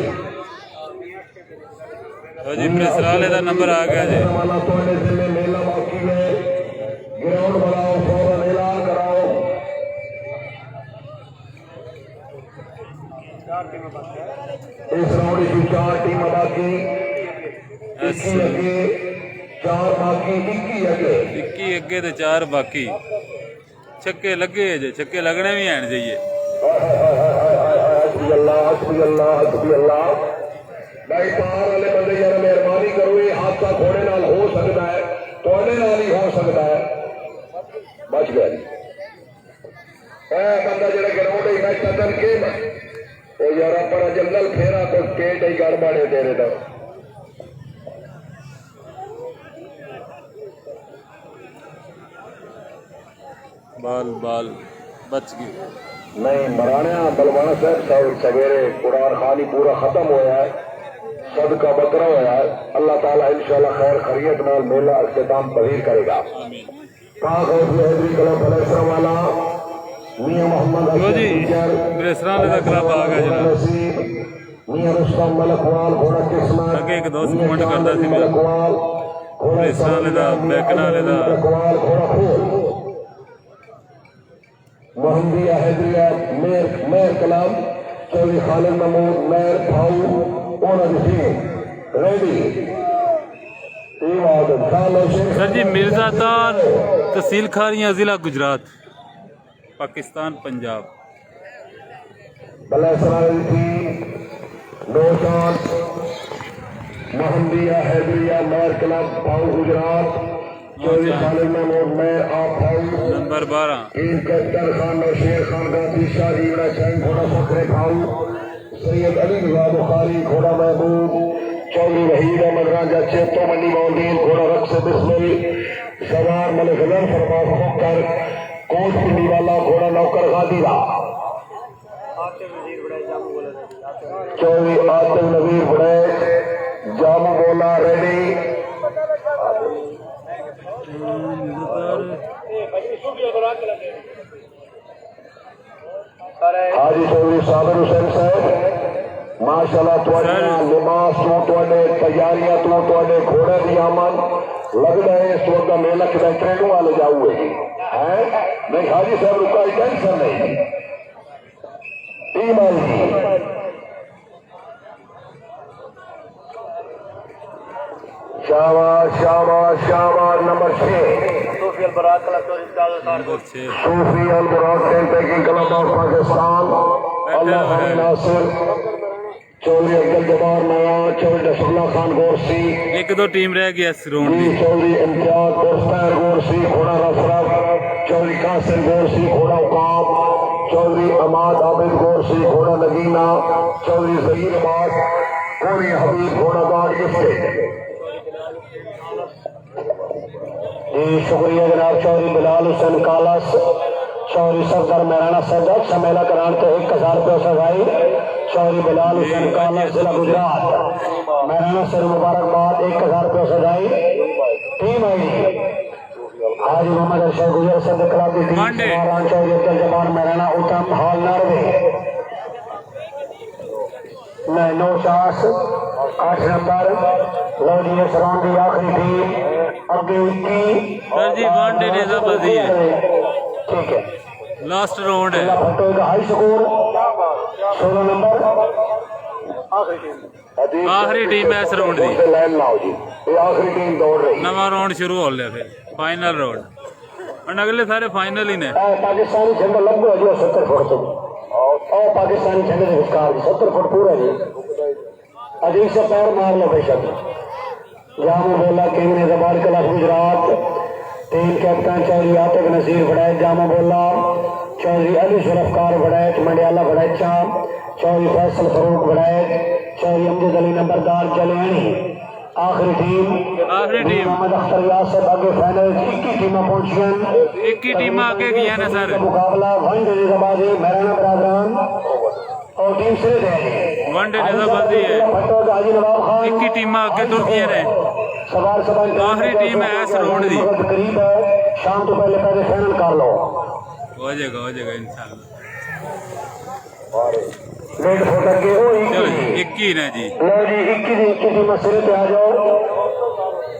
लो जी प्रेसराले का नंबर आ गया जी माना तोड़ने जिले मेला बाकी है ग्राउंड बनाओ फौरन ऐलान कराओ इस राउंड की 4 टीम बाकी 21 अगे 4 बाकी 21 अगे 21 अगे तो 4 बाकी छक्के लगे जे छक्के लगने भी हैं जाइए हस्बी अल्लाह हस्बी अल्लाह हस्बी अल्लाह भाई पार वाले बंदे यार हादसा घोड़े नाल हो सकता है, थोड़े नाल ही हो सकता है। बच गया जी बंदा जो ग्राउंड में चंदन के वो यार पर जंगल फेरा तो केट ही गड़बड़े दे रहे था। बाल बच गई नहीं मराने बलवाना साहब सवेरे कुरान खानी पूरा खत्म होया है, सदका बकरा होया है। अल्लाह ताला इंशाल्लाह खैर खैरियत नाल मेला अख्ताम पजीर करेगा। वाला मियां मोहम्मद लो जी ब्रेसरान का क्लब आ गया जनाब। मियां रुस्तम मलकवाल घोड़ा किस्मत अगे एक दोस्त कमेंट करता सी मेरा ब्रेसरान का बैकनाले का मोहम्मदिया हैदरिया मेयर कलाम चौधरी खालिद महमूद मेयर भाऊ रेडी। सर जी मिर्जा तार तहसील खारियां जिला गुजरात पाकिस्तान पंजाब। मोहम्मदिया हैदरिया मेयर क्लब भाऊ गुजरात चौधरी खालिद महमूद मेयर आप भाऊ नंबर 12 कैप्टन खान और शेर खान गांधी शादी घोड़ा फखरे भाऊ सैयद अली रजा बुखारी घोड़ा महबूब चौधरी वहीद अहमद राजा चेतो मंडी मौदीन घोड़ा रक्स बिस्मिल सवार मलिक फरमास मुख्तर कोट पिंडी वाला घोड़ा नौकर गादीरा चौधरी आतिफ नवीर बुड़ैच जामू बोला रेडी। हाजी चौधरी साबिर हुसैन साहब माशाल्लाह तुहाडे लिबास तो तैयारियां तो घोड़े की आमन लगता है इस वक्त मेला कि ट्रेनों वाले जाऊए है नहीं। हाजी साहब रुका टेंशन नहीं टीम आई शाबाश शाबाश शाबाश नंबर 6 सूफी अल बुराक टेकिंग क्लब ऑफ पाकिस्तान अल्लाह नासिर चौधरी अब्दुल जब्बार नया चौधरी रसूलुल्लाह खान गोरसी। एक दो टीम रह गई इस राउंड की। चौधरी इम्तियाज गोरस्तार गोरसी घोड़ा रफरफ चौधरी कासिम गोरसी घोड़ा उकाब चौधरी अमाद आबिद गोरसी घोड़ा नगीना चौधरी जहीर अबाद कोरी हबीब घोड़ा गार्ड गिफ्टेड। जी शुक्रिया जनाब चौधरी बिलाल हुसैन कालस चौधरी सफदर मेहराना सदर समेला करान तो 1000 रुपये सगाई चौधरी बिलाल हुसैन कालस जिला गुजरात मेहराना सर मुबारकबाद 1000 रुपये सगाई टीम आई हाजी मोहम्मद अरशद गुजर सदर क्लब की टीम चौधरी अब्दुल जब्बार मेहराना उत्तम हॉल नॉर्वे मैं 9 चार्स 8 नंबर लो जी इस राउंड की आखिरी टीम अगे सर जी वनडे डेजा बजी है ठीक है लास्ट राउंड है। हाई स्कोर 16 नंबर आखिरी टीम है इस राउंड की। लाइन लाओ जी ये आखिरी टीम दौड़ रही नवा राउंड शुरू हो लिया फिर फाइनल राउंड और अगले सारे फाइनल ही ने। पाकिस्तानी झंडा लग गया जी 70 फुट से और पाकिस्तानी झंडे के विस्कार 70 फुट पूरा जी अजीब से पैर मार लो बेशक। जामू बोला किंग ने जबार club Gujrat team captain Chaudhry Atif Naseer बड़ैच जामू बोला चौधरी अली शरफकार बड़ैच मंडियाला बड़ैचा चौधरी फैसल फरूक बड़ैच चौधरी अमजद अली नंबरदार जलियानी। आखिरी टीम मोहम्मद अख्तर यासर आगे फाइनल 21 टीमें पहुंची 21 टीम आगे गई है सर। मुकाबला वनडे जबाजी मेहराना बरादरान और टीम से वनडे जबाजी है 21 टीम आगे तुर गई ने। आखिरी टीम है इस राउंड दी करीब है शाम तो पहले फाइनल कर लो हो जाएगा इंशाल्लाह। डेढ़ फुट अगे चलो 21 ने जी लो जी 21 टीम सिरे पे आ जाओ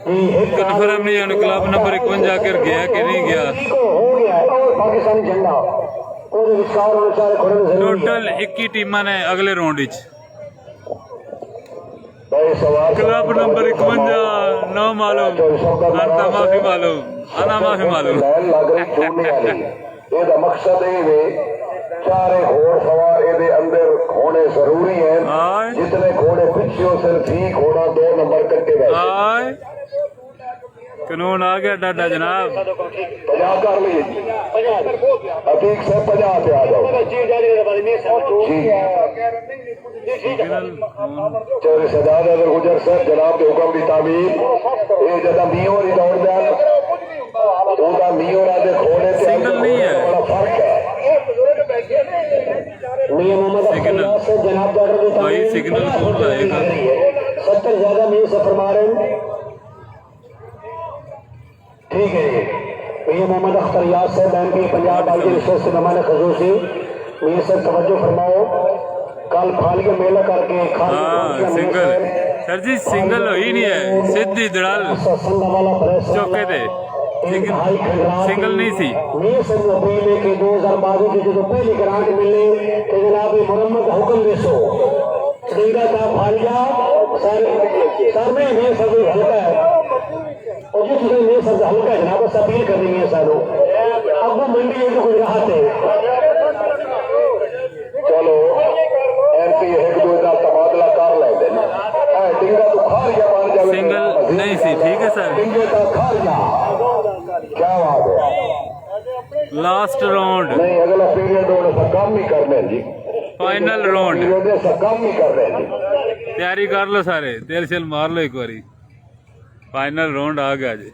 जी। एक कन्फर्म नहीं है क्लब नंबर 51 जाकर गया कि नहीं गया। हो गया है और पाकिस्तानी झंडा और विस्तार होने चाहे खड़े जरूरी टोटल 21 टीमां ने अगले राउंड विच। क्लब नंबर 51 नौ मालूम अंता माफी मालूम अना माफी मालूम। लग रही जोड़ने वाली ਇਹਦਾ मकसद ये चारे घोड़ सवार ये अंदर होने जरूरी है। जितने घोड़े पीछे सिर्फ ही घोड़ा 2 नंबर कट्टे गए। कानून आ गया डाडा जनाब। 50 कर लीजिए जी। अतीक से 50 पे आ जाओ चौधरी सजाद अगर गुजर सर जनाब के हुक्म की तामीर ये जदा मीओ नहीं दौड़ जान ਉਹਦਾ ਮੀਓਰਾ ਦੇ ਖੋੜੇ ਤੇ सिंगल नहीं है। बड़ा फर्क है मियां मोहम्मद सिग्नल। अख्तर से जनाब डॉक्टर की भाई सिग्नल कौन लाएगा? 70 ज्यादा मील से फरमा रहे हैं ठीक है जी मियां मोहम्मद अख्तर याद से बैंक की पंजाब बाई रिश्ते से मेहमान खसूसी मियां से तवज्जो फरमाओ कल फालिया मेला करके हाँ सिंगल सर जी सिंगल हो ही नहीं है सीधी दड़ाल चौके थे सिंगल नहीं थी। मैं सब अपील है कि 2022 की जो पहली ग्रांट मिलने तो जनाब मुरम्मत हुक्म देसो सिंगा का फालिया सर में ये सब हल्का है और जो चीजें ये सब हल्का है जनाब बस अपील करनी है सारों अब वो मंडी है जो गुजरात है चलो एमपी एक दो का तबादला कर लेते हैं डिंगा तो खारिया मान जावे सिंगल नहीं थी ठीक है सर। डिंगे का खारिया क्या बात है लास्ट राउंड नहीं अगला पीरियड होने से कम ही करने जी फाइनल राउंड पीरियड से कम ही कर रहे जी तैयारी कर लो सारे तेल शेल मार लो एक बारी फाइनल राउंड आ गया जी।